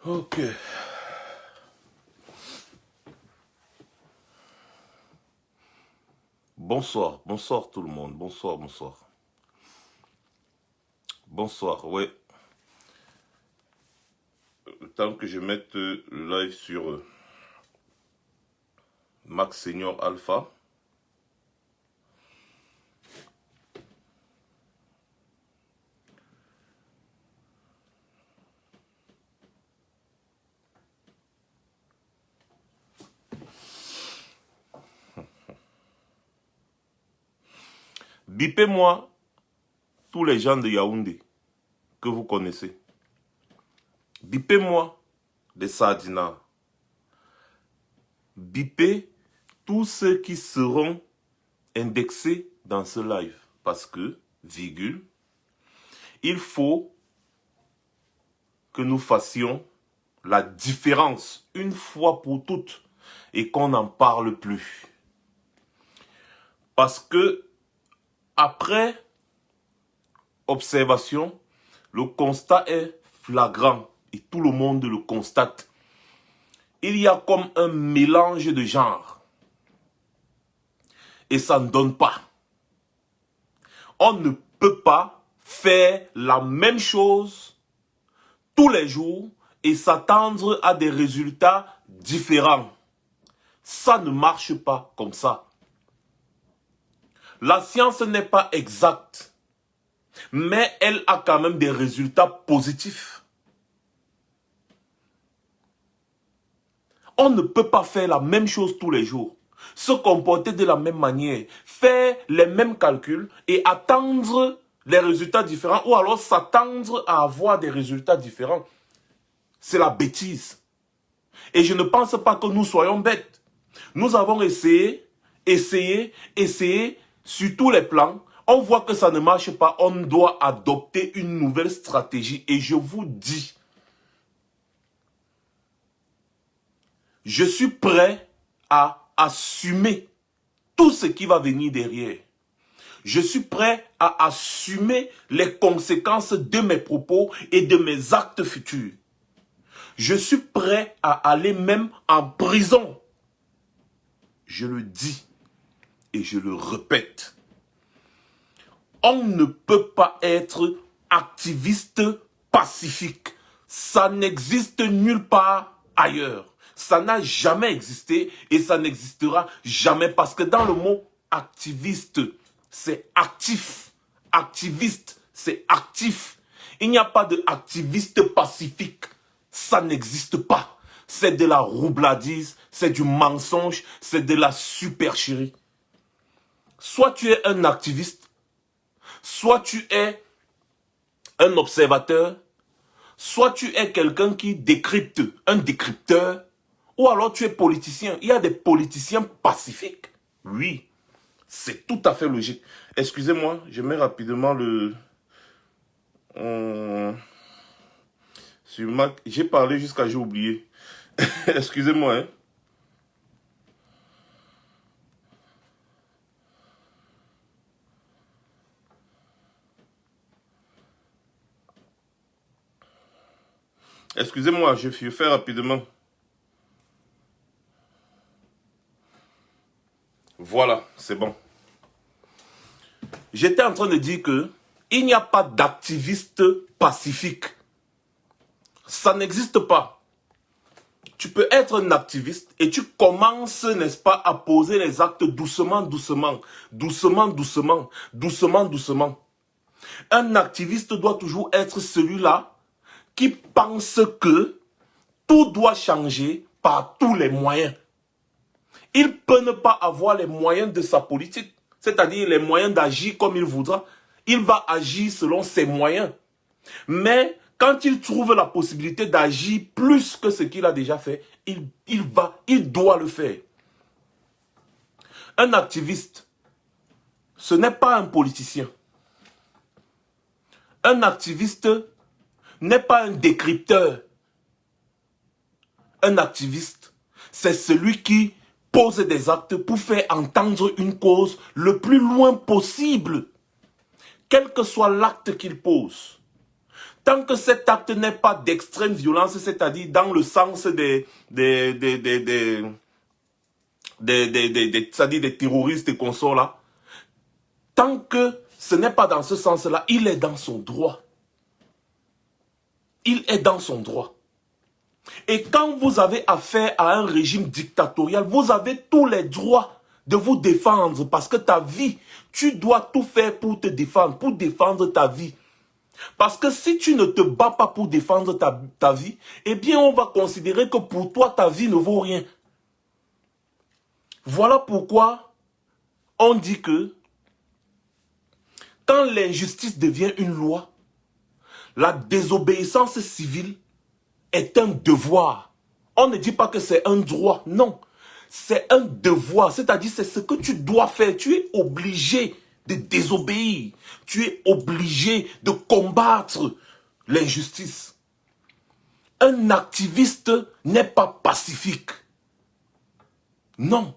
Ok. Bonsoir, bonsoir tout le monde. Bonsoir, bonsoir. Bonsoir, ouais. Le temps que je mette le live sur Max Senior Alpha. Bipez-moi tous les gens de Yaoundé que vous connaissez. Bipez-moi des Sardinats. Bipez tous ceux qui seront indexés dans ce live. Parce que, virgule, il faut que nous fassions la différence une fois pour toutes et qu'on n'en parle plus. Parce que, après observation, le constat est flagrant et tout le monde le constate. Il y a comme un mélange de genres et ça ne donne pas. On ne peut pas faire la même chose tous les jours et s'attendre à des résultats différents. Ça ne marche pas comme ça. La science n'est pas exacte, mais elle a quand même des résultats positifs. On ne peut pas faire la même chose tous les jours, se comporter de la même manière, faire les mêmes calculs et attendre les résultats différents ou alors s'attendre à avoir des résultats différents. C'est la bêtise. Et je ne pense pas que nous soyons bêtes. Nous avons essayé sur tous les plans. On voit que ça ne marche pas. On doit adopter une nouvelle stratégie. Et je vous dis, je suis prêt à assumer tout ce qui va venir derrière. Je suis prêt à assumer les conséquences de mes propos et de mes actes futurs. Je suis prêt à aller même en prison. Je le dis et je le répète. On ne peut pas être activiste pacifique. Ça n'existe nulle part ailleurs. Ça n'a jamais existé et ça n'existera jamais parce que dans le mot activiste, c'est actif. Activiste, c'est actif. Il n'y a pas de activiste pacifique. Ça n'existe pas. C'est de la roubladise, c'est du mensonge, c'est de la supercherie. Soit tu es un activiste, soit tu es un observateur, soit tu es quelqu'un qui décrypte, un décrypteur, ou alors tu es politicien. Il y a des politiciens pacifiques. Oui, c'est tout à fait logique. Excusez-moi, je mets rapidement le... sur Mac. J'ai parlé jusqu'à j'ai oublié. Excusez-moi, hein. Excusez-moi, je fais rapidement. Voilà, c'est bon. J'étais en train de dire que il n'y a pas d'activiste pacifique. Ça n'existe pas. Tu peux être un activiste et tu commences, n'est-ce pas, à poser les actes doucement, doucement, doucement, doucement, doucement, doucement. Un activiste doit toujours être celui-là qui pense que tout doit changer par tous les moyens. Il peut ne pas avoir les moyens de sa politique, c'est-à-dire les moyens d'agir comme il voudra. Il va agir selon ses moyens. Mais quand il trouve la possibilité d'agir plus que ce qu'il a déjà fait, il doit le faire. Un activiste, ce n'est pas un politicien. Un activiste n'est pas un décrypteur. Un activiste, c'est celui qui pose des actes pour faire entendre une cause le plus loin possible, quel que soit l'acte qu'il pose. tant que cet acte n'est pas d'extrême violence, c'est-à-dire dans le sens c'est-à-dire des terroristes et consorts là, tant que ce n'est pas dans ce sens-là, il est dans son droit. Il est dans son droit. Et quand vous avez affaire à un régime dictatorial, vous avez tous les droits de vous défendre parce que ta vie, tu dois tout faire pour te défendre, pour défendre ta vie. Parce que si tu ne te bats pas pour défendre ta vie, eh bien on va considérer que pour toi, ta vie ne vaut rien. Voilà pourquoi on dit que quand l'injustice devient une loi, la désobéissance civile est un devoir. On ne dit pas que c'est un droit, non. C'est un devoir, c'est-à-dire c'est ce que tu dois faire. Tu es obligé de désobéir. Tu es obligé de combattre l'injustice. Un activiste n'est pas pacifique. Non.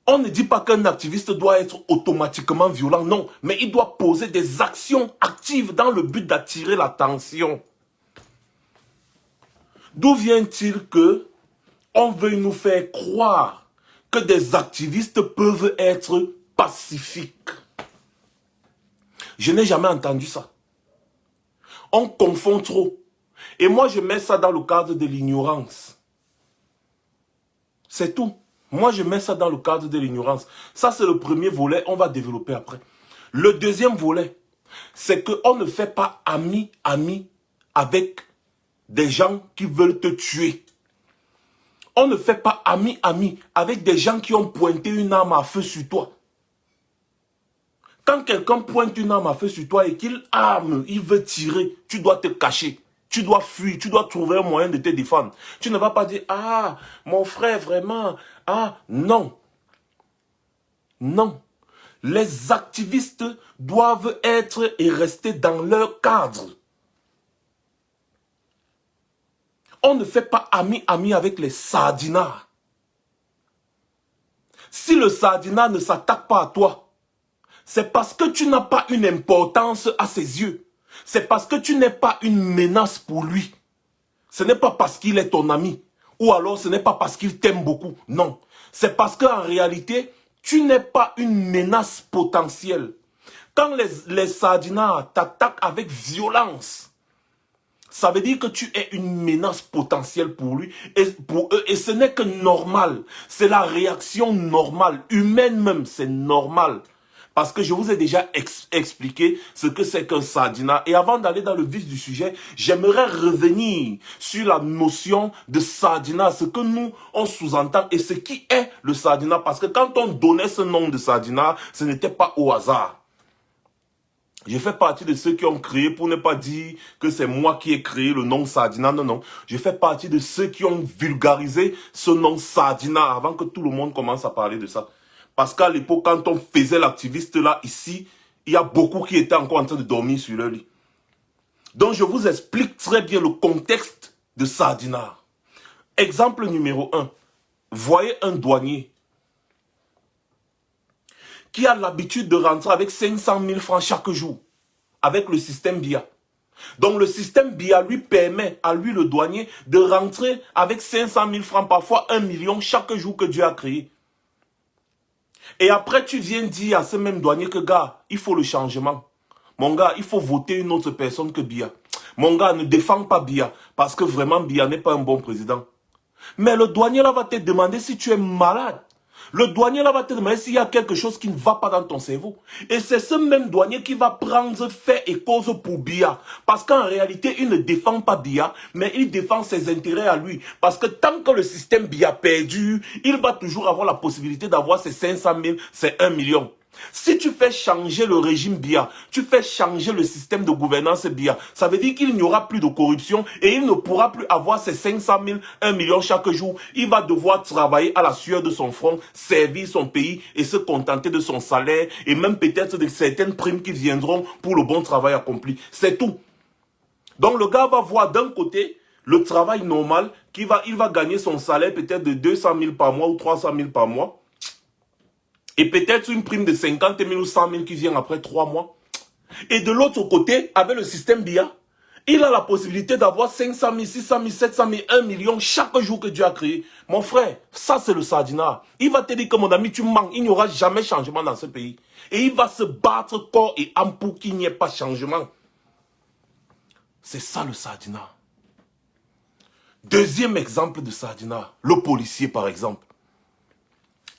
On ne dit pas qu'un activiste doit être automatiquement violent, non. Mais il doit poser des actions actives dans le but d'attirer l'attention. D'où vient-il que on veut nous faire croire que des activistes peuvent être pacifiques? Je n'ai jamais entendu ça. On confond trop. Et moi, je mets ça dans le cadre de l'ignorance. C'est tout. Moi, je mets ça dans le cadre de l'ignorance. Ça, c'est le premier volet. On va développer après. Le deuxième volet, c'est qu'on ne fait pas ami avec des gens qui veulent te tuer. On ne fait pas ami avec des gens qui ont pointé une arme à feu sur toi. Quand quelqu'un pointe une arme à feu sur toi et qu'il arme, il veut tirer, tu dois te cacher. Tu dois fuir, tu dois trouver un moyen de te défendre. Tu ne vas pas dire, ah, mon frère, vraiment, ah, non. Non. Les activistes doivent être et rester dans leur cadre. On ne fait pas ami avec les sardinats. Si le sardinat ne s'attaque pas à toi, c'est parce que tu n'as pas une importance à ses yeux. C'est parce que tu n'es pas une menace pour lui. Ce n'est pas parce qu'il est ton ami. Ou alors ce n'est pas parce qu'il t'aime beaucoup. Non. C'est parce qu'en réalité, tu n'es pas une menace potentielle. Quand les sardinats t'attaquent avec violence, ça veut dire que tu es une menace potentielle pour lui et pour eux. Et ce n'est que normal. C'est la réaction normale. Humaine même, c'est normal. Parce que je vous ai déjà expliqué ce que c'est qu'un sardinat. Et avant d'aller dans le vif du sujet, j'aimerais revenir sur la notion de sardinat, ce que nous, on sous-entend et ce qui est le sardinat. Parce que quand on donnait ce nom de sardinat, ce n'était pas au hasard. Je fais partie de ceux qui ont créé, pour ne pas dire que c'est moi qui ai créé le nom sardinat, non, non. Je fais partie de ceux qui ont vulgarisé ce nom sardinat avant que tout le monde commence à parler de ça. Parce qu'à l'époque, quand on faisait l'activiste là, ici, il y a beaucoup qui étaient encore en train de dormir sur leur lit. Donc, je vous explique très bien le contexte de sardinat. Exemple numéro 1. Voyez un douanier qui a l'habitude de rentrer avec 500 000 francs chaque jour, avec le système BIA. Donc, le système BIA lui permet, à lui le douanier, de rentrer avec 500 000 francs, parfois 1 million chaque jour que Dieu a créé. Et après, tu viens dire à ce même douanier que, gars, il faut le changement. Mon gars, il faut voter une autre personne que Biya. Mon gars, ne défends pas Biya, parce que vraiment, Biya n'est pas un bon président. Mais le douanier là va te demander si tu es malade. Le douanier là va te demander s'il y a quelque chose qui ne va pas dans ton cerveau. Et c'est ce même douanier qui va prendre fait et cause pour Biya. Parce qu'en réalité, il ne défend pas Biya, mais il défend ses intérêts à lui. Parce que tant que le système Biya perdure, il va toujours avoir la possibilité d'avoir ses 500 000, ses 1 million. Si tu fais changer le régime BIA, tu fais changer le système de gouvernance BIA, ça veut dire qu'il n'y aura plus de corruption et il ne pourra plus avoir ses 500 000, 1 million chaque jour. Il va devoir travailler à la sueur de son front, servir son pays et se contenter de son salaire et même peut-être de certaines primes qui viendront pour le bon travail accompli. C'est tout. Donc le gars va voir d'un côté le travail normal, il va gagner son salaire peut-être de 200 000 par mois ou 300 000 par mois. Et peut-être une prime de 50 000 ou 100 000 qui vient après 3 mois. Et de l'autre côté, avec le système BIA, il a la possibilité d'avoir 500 000, 600 000, 700 000, 1 million chaque jour que Dieu a créé. Mon frère, ça c'est le sardinat. Il va te dire que mon ami, tu manques. Il n'y aura jamais changement dans ce pays. Et il va se battre corps et âme pour qu'il n'y ait pas changement. C'est ça le sardinat. Deuxième exemple de sardinat, le policier par exemple,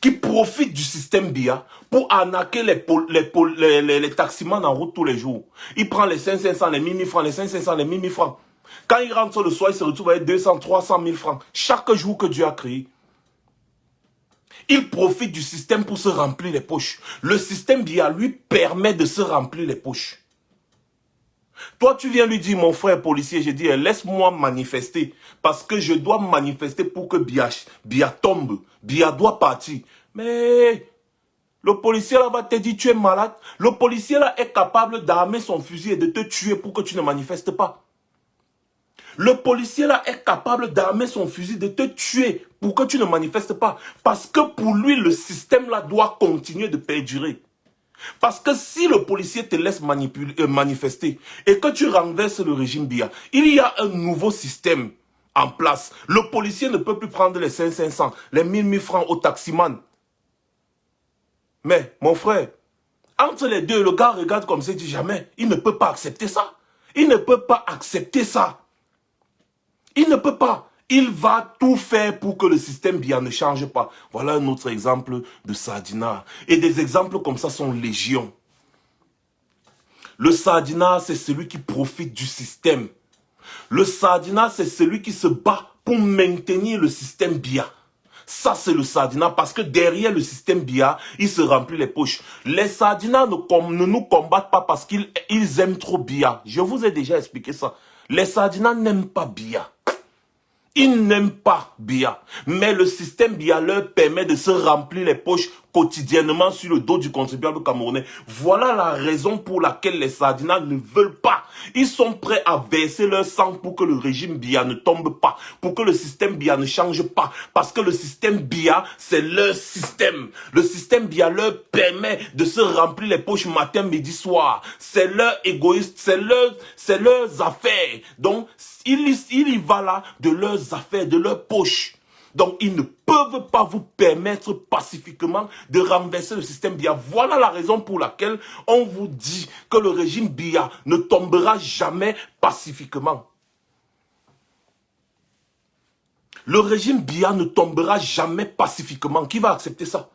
qui profite du système BIA pour arnaquer les taximans en route tous les jours. Il prend les 500, les 1000 francs, les 500, les 1000 francs. Quand il rentre le soir, il se retrouve avec 200, 300 000 francs. Chaque jour que Dieu a créé. Il profite du système pour se remplir les poches. Le système BIA lui permet de se remplir les poches. Toi, tu viens lui dire, mon frère policier, je dis, laisse-moi manifester. Parce que je dois manifester pour que BIA tombe. BIA doit partir. Mais le policier là va te dire, tu es malade. Le policier là est capable d'armer son fusil et de te tuer pour que tu ne manifestes pas. Le policier là est capable d'armer son fusil, de te tuer pour que tu ne manifestes pas. Parce que pour lui, le système là doit continuer de perdurer. Parce que si le policier te laisse manifester et que tu renverses le régime BIA, il y a un nouveau système en place. Le policier ne peut plus prendre les 500, les 1000 francs au taximan. Mais, mon frère, entre les deux, le gars regarde comme ça et dit jamais. Il ne peut pas accepter ça. Il ne peut pas accepter ça. Il ne peut pas. Il va tout faire pour que le système BIA ne change pas. Voilà un autre exemple de sardinat. Et des exemples comme ça sont légion. Le sardinat, c'est celui qui profite du système. Le sardinat, c'est celui qui se bat pour maintenir le système BIA. Ça, c'est le sardinat parce que derrière le système BIA, il se remplit les poches. Les sardinats ne nous combattent pas parce qu'ils aiment trop BIA. Je vous ai déjà expliqué ça. Les sardinats n'aiment pas BIA. Ils n'aiment pas BIA, mais le système BIA leur permet de se remplir les poches quotidiennement sur le dos du contribuable camerounais. Voilà la raison pour laquelle les sardinats ne veulent pas. Ils sont prêts à verser leur sang pour que le régime BIA ne tombe pas, pour que le système BIA ne change pas, parce que le système BIA, c'est leur système. Le système BIA leur permet de se remplir les poches matin, midi, soir. C'est leur égoïste, c'est leurs affaires. Donc, il y va là de leurs affaires, de leurs poches. Donc, ils ne peuvent pas vous permettre pacifiquement de renverser le système BIA. Voilà la raison pour laquelle on vous dit que le régime BIA ne tombera jamais pacifiquement. Le régime BIA ne tombera jamais pacifiquement. Qui va accepter ça?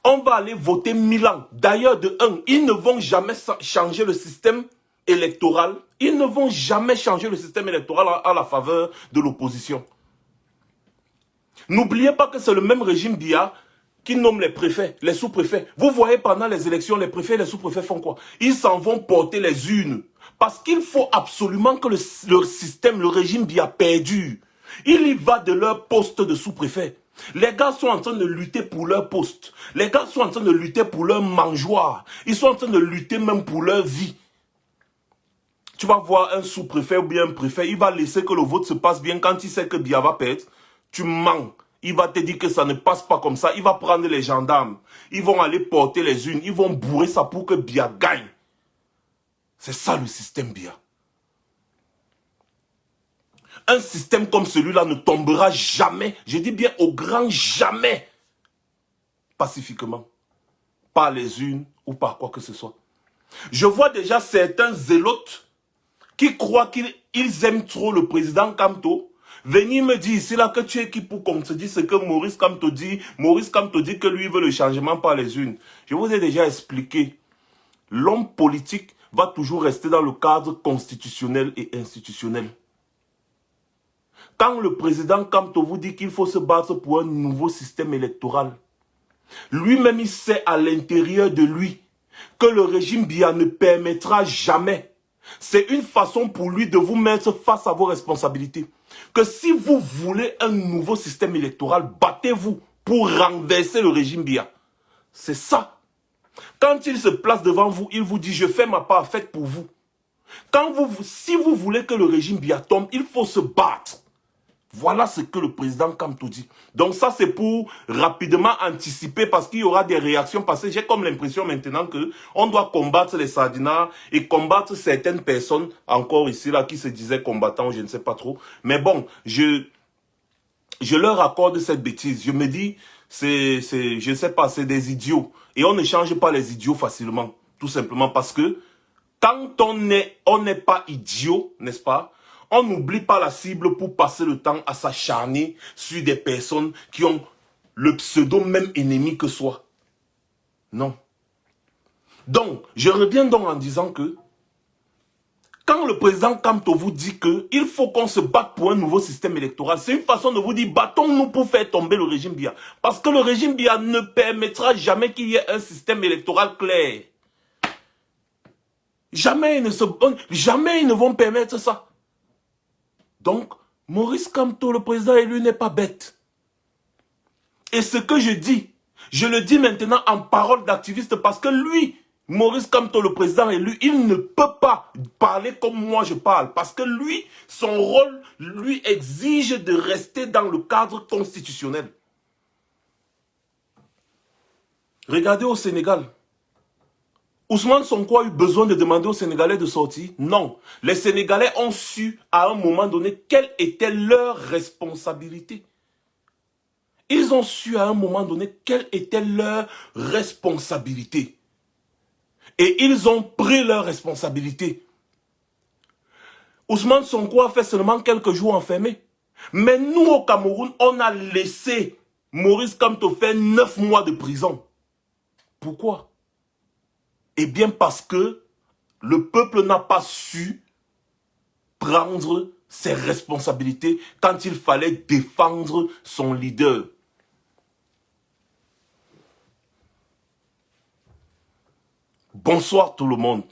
On va aller voter 1000 ans. D'ailleurs, de un, ils ne vont jamais changer le système électoral. Ils ne vont jamais changer le système électoral à la faveur de l'opposition. N'oubliez pas que c'est le même régime BIA qui nomme les préfets, les sous-préfets. Vous voyez pendant les élections, les préfets et les sous-préfets font quoi? Ils s'en vont porter les urnes. Parce qu'il faut absolument que le système, le régime BIA perdure. Il y va de leur poste de sous-préfet. Les gars sont en train de lutter pour leur poste. Les gars sont en train de lutter pour leur mangeoire. Ils sont en train de lutter même pour leur vie. Tu vas voir un sous-préfet ou bien un préfet, il va laisser que le vote se passe bien quand il sait que BIA va perdre. Tu mens. Il va te dire que ça ne passe pas comme ça. Il va prendre les gendarmes. Ils vont aller porter les urnes. Ils vont bourrer ça pour que BIA gagne. C'est ça le système BIA. Un système comme celui-là ne tombera jamais, je dis bien au grand jamais, pacifiquement. Par les urnes ou par quoi que ce soit. Je vois déjà certains zélotes qui croient qu'ils aiment trop le président Kamto. Venir me dire ici là que tu es qui pour qu'on te dise ce que Maurice Kamto dit. Maurice Kamto dit que lui veut le changement par les urnes. Je vous ai déjà expliqué. L'homme politique va toujours rester dans le cadre constitutionnel et institutionnel. Quand le président Kamto vous dit qu'il faut se battre pour un nouveau système électoral, lui-même il sait à l'intérieur de lui que le régime BIA ne permettra jamais. C'est une façon pour lui de vous mettre face à vos responsabilités. Que si vous voulez un nouveau système électoral, battez-vous pour renverser le régime BIA. C'est ça. Quand il se place devant vous, il vous dit « Je fais ma part, faites pour vous ». Si vous voulez que le régime BIA tombe, il faut se battre. Voilà ce que le président Kamto dit. Donc ça, c'est pour rapidement anticiper parce qu'il y aura des réactions. Parce que j'ai comme l'impression maintenant que on doit combattre les sardinards et combattre certaines personnes encore ici, là, qui se disaient combattants, je ne sais pas trop. Mais bon, je leur accorde cette bêtise. Je me dis, je ne sais pas, c'est des idiots. Et on ne change pas les idiots facilement. Tout simplement parce que quand on n'est pas idiot, n'est-ce pas? On n'oublie pas la cible pour passer le temps à s'acharner sur des personnes qui ont le pseudo même ennemi que soi. Non. Donc, je reviens donc en disant que quand le président Kamto vous dit qu'il faut qu'on se batte pour un nouveau système électoral, c'est une façon de vous dire battons-nous pour faire tomber le régime Biya. Parce que le régime Biya ne permettra jamais qu'il y ait un système électoral clair. Jamais ils ne vont permettre ça. Donc, Maurice Kamto, le président élu, n'est pas bête. Et ce que je le dis maintenant en parole d'activiste parce que lui, Maurice Kamto, le président élu, il ne peut pas parler comme moi je parle. Parce que lui, son rôle, lui exige de rester dans le cadre constitutionnel. Regardez au Sénégal. Ousmane Sonko a eu besoin de demander aux Sénégalais de sortir? Non. Les Sénégalais ont su à un moment donné quelle était leur responsabilité. Ils ont su à un moment donné quelle était leur responsabilité. Et ils ont pris leur responsabilité. Ousmane Sonko a fait seulement quelques jours enfermé. Mais nous au Cameroun, on a laissé Maurice Kamto faire 9 mois de prison. Pourquoi? Eh bien parce que le peuple n'a pas su prendre ses responsabilités quand il fallait défendre son leader. Bonsoir tout le monde.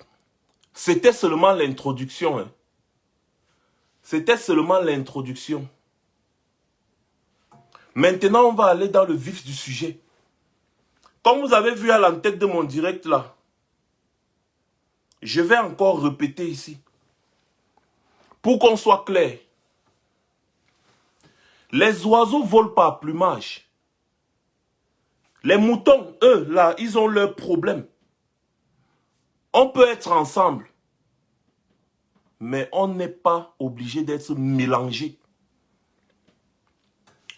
C'était seulement l'introduction. Hein. C'était seulement l'introduction. Maintenant, on va aller dans le vif du sujet. Comme vous avez vu à l'entête de mon direct là, je vais encore répéter ici. Pour qu'on soit clair. Les oiseaux volent par plumage. Les moutons, eux, là, ils ont leurs problèmes. On peut être ensemble. Mais on n'est pas obligé d'être mélangés.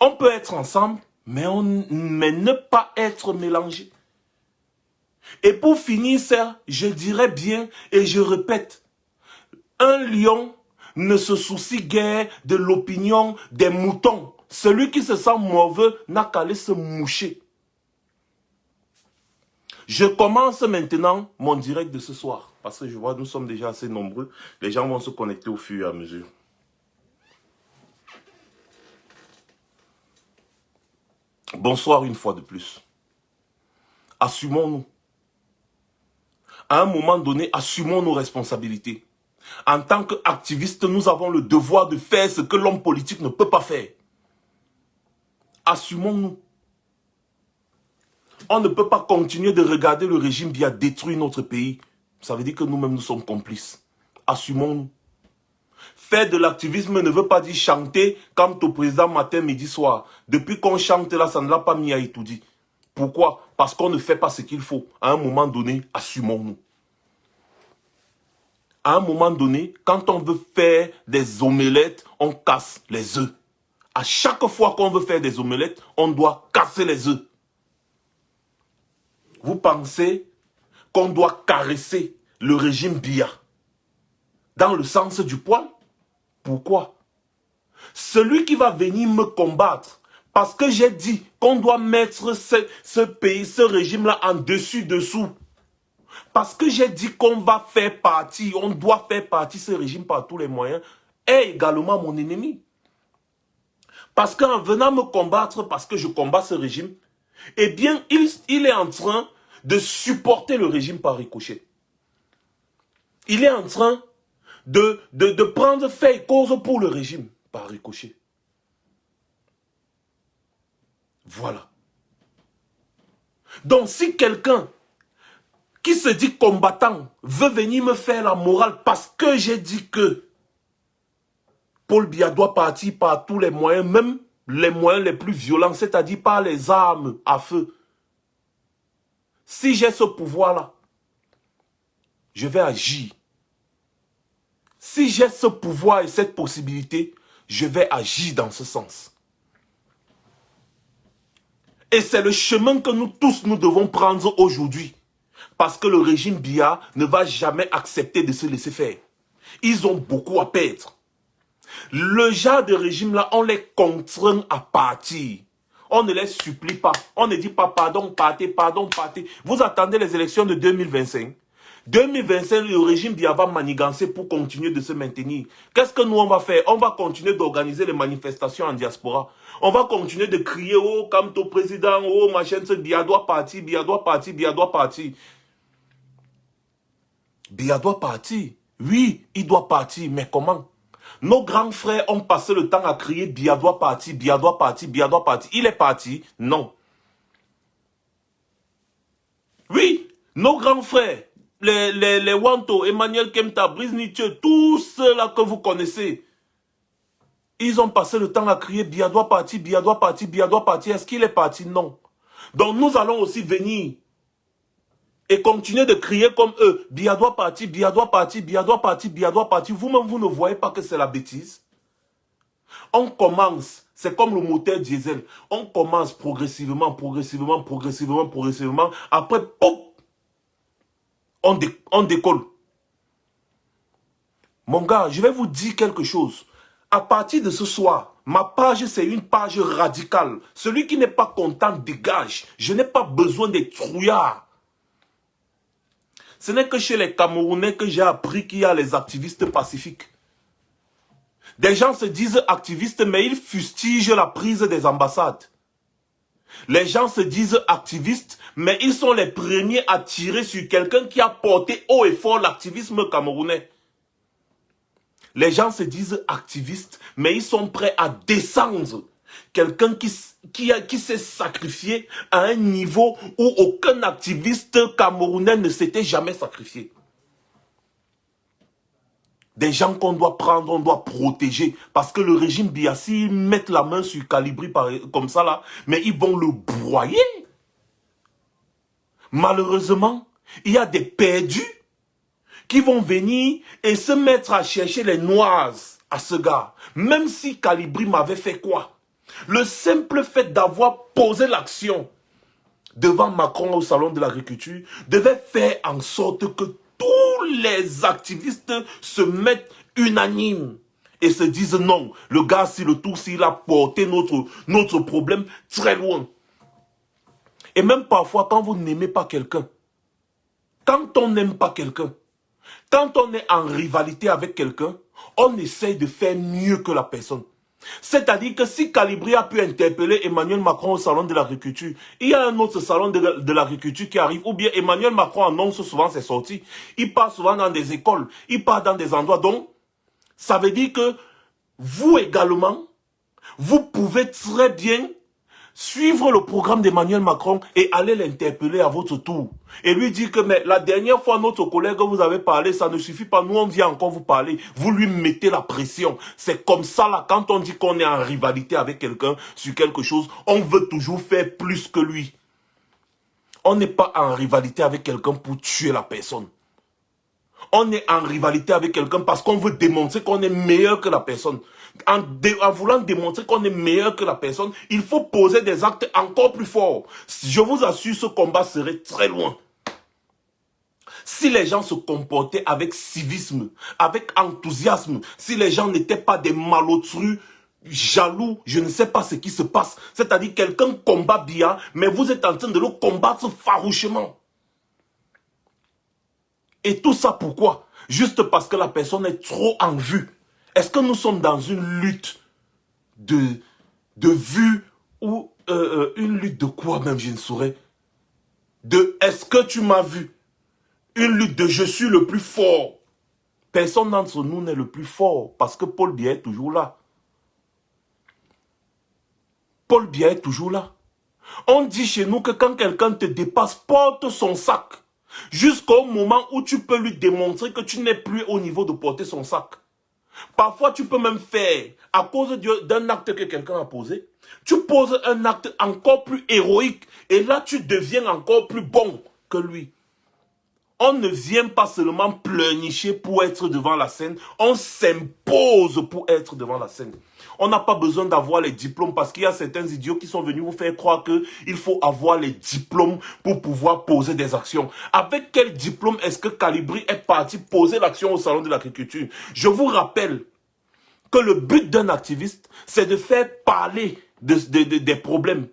On peut être ensemble, mais ne pas être mélangés. Et pour finir ça, je dirais bien, et je répète, un lion ne se soucie guère de l'opinion des moutons. Celui qui se sent mauvais n'a qu'à aller se moucher. Je commence maintenant mon direct de ce soir. Parce que je vois, nous sommes déjà assez nombreux. Les gens vont se connecter au fur et à mesure. Bonsoir une fois de plus. Assumons-nous. À un moment donné, assumons nos responsabilités. En tant qu'activistes, nous avons le devoir de faire ce que l'homme politique ne peut pas faire. Assumons-nous. On ne peut pas continuer de regarder le régime Biya détruire notre pays. Ça veut dire que nous-mêmes, nous sommes complices. Assumons-nous. Faire de l'activisme ne veut pas dire chanter comme au président matin, midi, soir. Depuis qu'on chante là, ça ne l'a pas mis à étudier. Pourquoi? Parce qu'on ne fait pas ce qu'il faut. À un moment donné, assumons-nous. À un moment donné, quand on veut faire des omelettes, on casse les œufs. À chaque fois qu'on veut faire des omelettes, on doit casser les œufs. Vous pensez qu'on doit caresser le régime Biya dans le sens du poil? Pourquoi? Celui qui va venir me combattre, parce que j'ai dit qu'on doit mettre ce pays, ce régime-là en dessus-dessous. Parce que j'ai dit qu'on va faire partie, on doit faire partie de ce régime par tous les moyens, est également mon ennemi. Parce qu'en venant me combattre, parce que je combats ce régime, eh bien, il est en train de supporter le régime par ricochet. Il est en train de prendre fait et cause pour le régime par ricochet. Voilà. Donc, si quelqu'un qui se dit combattant veut venir me faire la morale parce que j'ai dit que Paul Biya doit partir par tous les moyens, même les moyens les plus violents, c'est-à-dire par les armes à feu. Si j'ai ce pouvoir-là, je vais agir. Si j'ai ce pouvoir et cette possibilité, je vais agir dans ce sens. Et c'est le chemin que nous tous, nous devons prendre aujourd'hui. Parce que le régime Biya ne va jamais accepter de se laisser faire. Ils ont beaucoup à perdre. Le genre de régime-là, on les contraint à partir. On ne les supplie pas. On ne dit pas pardon, partez, pardon, partez. Vous attendez les élections de 2025. 2025, le régime Biya va manigancer pour continuer de se maintenir. Qu'est-ce que nous on va faire? On va continuer d'organiser les manifestations en diaspora. On va continuer de crier, oh, comme ton président, oh, machin, Biya doit partir, Biya doit partir, Biya doit partir. Biya doit partir. Oui, il doit partir, mais comment? Nos grands frères ont passé le temps à crier Biya doit partir, Biya doit partir, Biya doit partir. Il est parti? Non. Oui, nos grands frères, les Wanto, Emmanuel Kemta, Brice Nietzsche, tous ceux-là que vous connaissez, ils ont passé le temps à crier Biya doit partir, Biya doit partir, Biya doit partir. Est-ce qu'il est parti? Non. Donc nous allons aussi venir et continuer de crier comme eux. Biya doit partir, Biya doit partir, Biya doit partir, Biya doit partir. Vous-même, vous ne voyez pas que c'est la bêtise. On commence, c'est comme le moteur diesel. On commence progressivement, progressivement, progressivement, progressivement. Après, pop, on décolle. Mon gars, je vais vous dire quelque chose. À partir de ce soir, ma page, c'est une page radicale. Celui qui n'est pas content, dégage. Je n'ai pas besoin des trouillards. Ce n'est que chez les Camerounais que j'ai appris qu'il y a les activistes pacifiques. Des gens se disent activistes, mais ils fustigent la prise des ambassades. Les gens se disent activistes, mais ils sont les premiers à tirer sur quelqu'un qui a porté haut et fort l'activisme camerounais. Les gens se disent activistes, mais ils sont prêts à descendre quelqu'un qui s'est sacrifié à un niveau où aucun activiste camerounais ne s'était jamais sacrifié. Des gens qu'on doit prendre, on doit protéger. Parce que le régime Biya, s'ils mettent la main sur Kalibri comme ça là, mais ils vont le broyer. Malheureusement, il y a des perdus qui vont venir et se mettre à chercher les noises à ce gars. Même si Kalibri m'avait fait quoi? Le simple fait d'avoir posé l'action devant Macron au salon de l'agriculture devait faire en sorte que tous les activistes se mettent unanimes et se disent non, le gars, si le tour, s'il a porté notre problème très loin. Et même parfois, quand vous n'aimez pas quelqu'un, quand on n'aime pas quelqu'un, quand on est en rivalité avec quelqu'un, on essaye de faire mieux que la personne. C'est-à-dire que si Kalibri a pu interpeller Emmanuel Macron au salon de l'agriculture, il y a un autre salon de l'agriculture qui arrive, ou bien Emmanuel Macron annonce souvent ses sorties, il part souvent dans des écoles, il part dans des endroits. Donc, ça veut dire que vous également, vous pouvez très bien suivre le programme d'Emmanuel Macron et aller l'interpeller à votre tour. Et lui dire que mais la dernière fois, notre collègue vous avez parlé, ça ne suffit pas, nous on vient encore vous parler. Vous lui mettez la pression. C'est comme ça là, quand on dit qu'on est en rivalité avec quelqu'un sur quelque chose, on veut toujours faire plus que lui. On n'est pas en rivalité avec quelqu'un pour tuer la personne. On est en rivalité avec quelqu'un parce qu'on veut démontrer qu'on est meilleur que la personne. En voulant démontrer qu'on est meilleur que la personne, il faut poser des actes encore plus forts. Je vous assure, ce combat serait très loin. Si les gens se comportaient avec civisme, avec enthousiasme, si les gens n'étaient pas des malotrus, jaloux, je ne sais pas ce qui se passe. C'est-à-dire quelqu'un combat bien, mais vous êtes en train de le combattre farouchement. Et tout ça pourquoi? Juste parce que la personne est trop en vue. Est-ce que nous sommes dans une lutte de vue ou une lutte de quoi même, je ne saurais. De est-ce que tu m'as vu? Une lutte de je suis le plus fort. Personne d'entre nous n'est le plus fort parce que Paul Biya est toujours là. Paul Biya est toujours là. On dit chez nous que quand quelqu'un te dépasse, porte son sac. Jusqu'au moment où tu peux lui démontrer que tu n'es plus au niveau de porter son sac. Parfois, tu peux même faire, à cause d'un acte que quelqu'un a posé, tu poses un acte encore plus héroïque. Et là, tu deviens encore plus bon que lui. On ne vient pas seulement pleurnicher pour être devant la scène, on s'impose pour être devant la scène. On n'a pas besoin d'avoir les diplômes parce qu'il y a certains idiots qui sont venus vous faire croire qu'il faut avoir les diplômes pour pouvoir poser des actions. Avec quel diplôme est-ce que Calibri est parti poser l'action au salon de l'agriculture? Je vous rappelle que le but d'un activiste, c'est de faire parler des problèmes.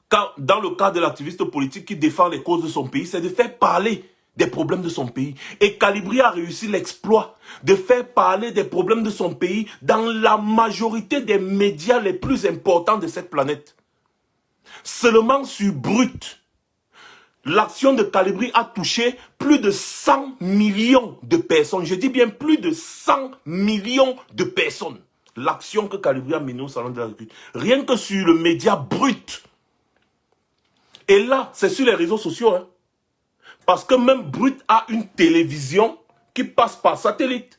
Quand, dans le cas de l'activiste politique qui défend les causes de son pays, c'est de faire parler des problèmes de son pays. Et Calibri a réussi l'exploit de faire parler des problèmes de son pays dans la majorité des médias les plus importants de cette planète. Seulement sur Brut, l'action de Calibri a touché plus de 100 millions de personnes. Je dis bien plus de 100 millions de personnes. L'action que Calibri a menée au salon de l'agriculture. Rien que sur le média Brut. Et là, c'est sur les réseaux sociaux. Hein. Parce que même Brut a une télévision qui passe par satellite.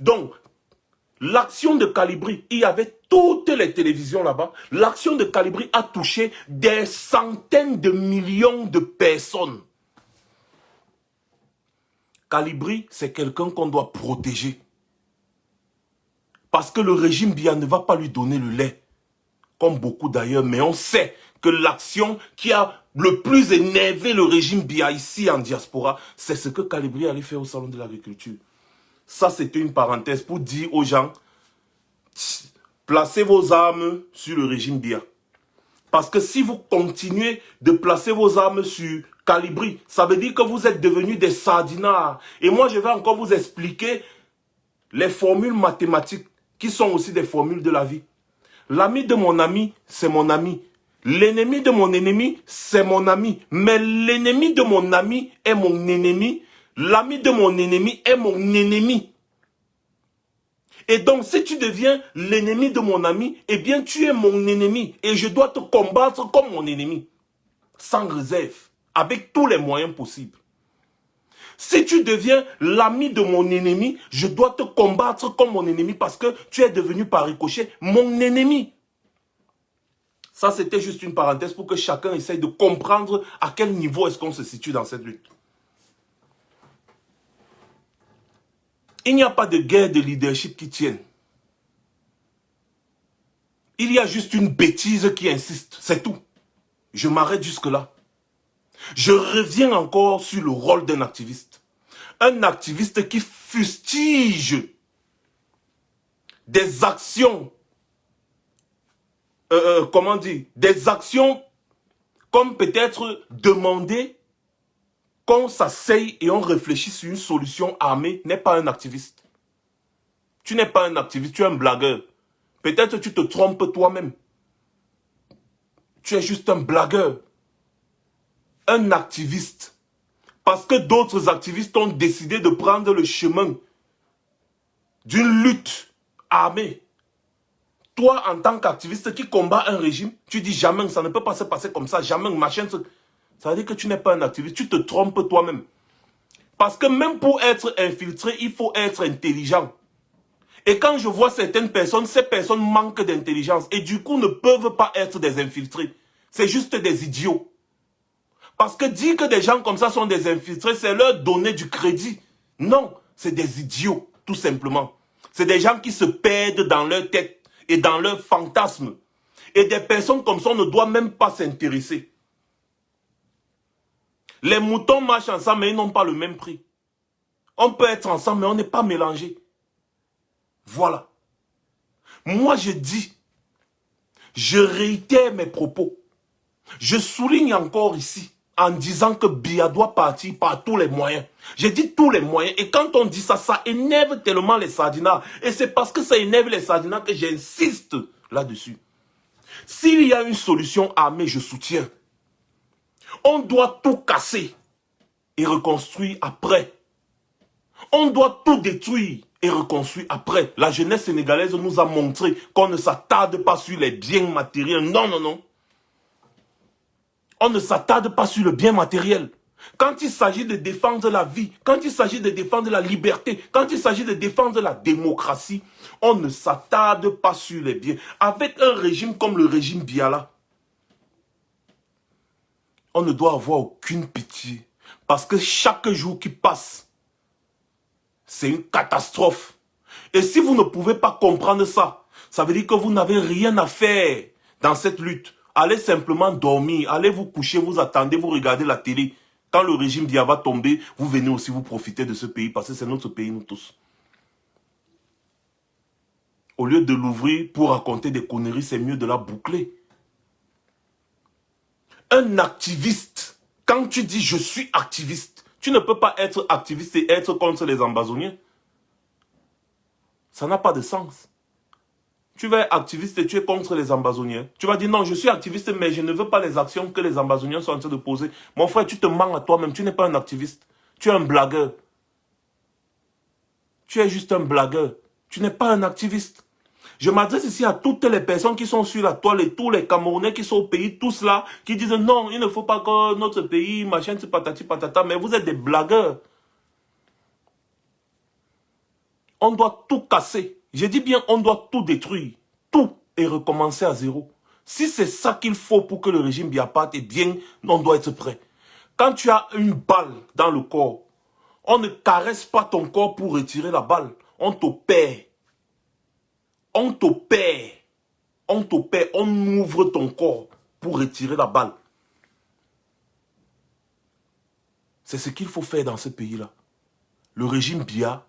Donc, l'action de Calibri, il y avait toutes les télévisions là-bas. L'action de Calibri a touché des centaines de millions de personnes. Calibri, c'est quelqu'un qu'on doit protéger. Parce que le régime Biya ne va pas lui donner le lait. Comme beaucoup d'ailleurs, mais on sait que l'action qui a le plus énervé le régime Biya ici en diaspora, c'est ce que Calibri allait faire au salon de l'agriculture. Ça, c'était une parenthèse pour dire aux gens, placez vos armes sur le régime Biya. Parce que si vous continuez de placer vos armes sur Calibri, ça veut dire que vous êtes devenus des sardinards. Et moi, je vais encore vous expliquer les formules mathématiques qui sont aussi des formules de la vie. L'ami de mon ami, c'est mon ami. L'ennemi de mon ennemi, c'est mon ami. Mais l'ennemi de mon ami est mon ennemi. L'ami de mon ennemi est mon ennemi. Et donc, si tu deviens l'ennemi de mon ami, eh bien, tu es mon ennemi. Et je dois te combattre comme mon ennemi. Sans réserve. Avec tous les moyens possibles. Si tu deviens l'ami de mon ennemi, je dois te combattre comme mon ennemi parce que tu es devenu par ricochet mon ennemi. Ça, c'était juste une parenthèse pour que chacun essaye de comprendre à quel niveau est-ce qu'on se situe dans cette lutte. Il n'y a pas de guerre de leadership qui tienne. Il y a juste une bêtise qui insiste, c'est tout. Je m'arrête jusque-là. Je reviens encore sur le rôle d'un activiste. Un activiste qui fustige des actions, comment dire, des actions comme peut-être demander qu'on s'asseye et on réfléchisse sur une solution armée, n'est pas un activiste. Tu n'es pas un activiste, tu es un blagueur. Peut-être tu te trompes toi-même. Tu es juste un blagueur. Un activiste. Parce que d'autres activistes ont décidé de prendre le chemin d'une lutte armée. Toi, en tant qu'activiste qui combat un régime, tu dis jamais, ça ne peut pas se passer comme ça, jamais, machin. Ça veut dire que tu n'es pas un activiste, tu te trompes toi-même. Parce que même pour être infiltré, il faut être intelligent. Et quand je vois certaines personnes, ces personnes manquent d'intelligence et du coup ne peuvent pas être des infiltrés. C'est juste des idiots. Parce que dire que des gens comme ça sont des infiltrés, c'est leur donner du crédit. Non, c'est des idiots, tout simplement. C'est des gens qui se perdent dans leur tête et dans leurs fantasmes. Et des personnes comme ça, on ne doit même pas s'intéresser. Les moutons marchent ensemble, mais ils n'ont pas le même prix. On peut être ensemble, mais on n'est pas mélangés. Voilà. Moi, je dis, je réitère mes propos. Je souligne encore ici, en disant que Biya doit partir par tous les moyens. J'ai dit tous les moyens. Et quand on dit ça, ça énerve tellement les sardinards. Et c'est parce que ça énerve les sardinards que j'insiste là-dessus. S'il y a une solution armée, je soutiens. On doit tout casser et reconstruire après. On doit tout détruire et reconstruire après. La jeunesse sénégalaise nous a montré qu'on ne s'attarde pas sur les biens matériels. Non, non, non. On ne s'attarde pas sur le bien matériel. Quand il s'agit de défendre la vie, quand il s'agit de défendre la liberté, quand il s'agit de défendre la démocratie, on ne s'attarde pas sur les biens. Avec un régime comme le régime Biala, on ne doit avoir aucune pitié. Parce que chaque jour qui passe, c'est une catastrophe. Et si vous ne pouvez pas comprendre ça, ça veut dire que vous n'avez rien à faire dans cette lutte. Allez simplement dormir, allez vous coucher, vous attendez, vous regardez la télé. Quand le régime Biya va tomber, vous venez aussi vous profiter de ce pays parce que c'est notre pays, nous tous. Au lieu de l'ouvrir pour raconter des conneries, c'est mieux de la boucler. Un activiste, quand tu dis je suis activiste, tu ne peux pas être activiste et être contre les Ambazoniens. Ça n'a pas de sens. Tu vas être activiste et tu es contre les Ambazoniens. Tu vas dire non, je suis activiste mais je ne veux pas les actions que les Ambazoniens sont en train de poser. Mon frère, tu te mens à toi-même. Tu n'es pas un activiste. Tu es un blagueur. Tu es juste un blagueur. Tu n'es pas un activiste. Je m'adresse ici à toutes les personnes qui sont sur la toile et tous les Camerounais qui sont au pays, tous là, qui disent non, il ne faut pas que notre pays, machin, patati patata, mais vous êtes des blagueurs. On doit tout casser. Je dis bien, on doit tout détruire. Tout et recommencer à zéro. Si c'est ça qu'il faut pour que le régime Biya parte, eh bien, on doit être prêt. Quand tu as une balle dans le corps, on ne caresse pas ton corps pour retirer la balle. On t'opère. On t'opère. On t'opère. On ouvre ton corps pour retirer la balle. C'est ce qu'il faut faire dans ce pays-là. Le régime Biya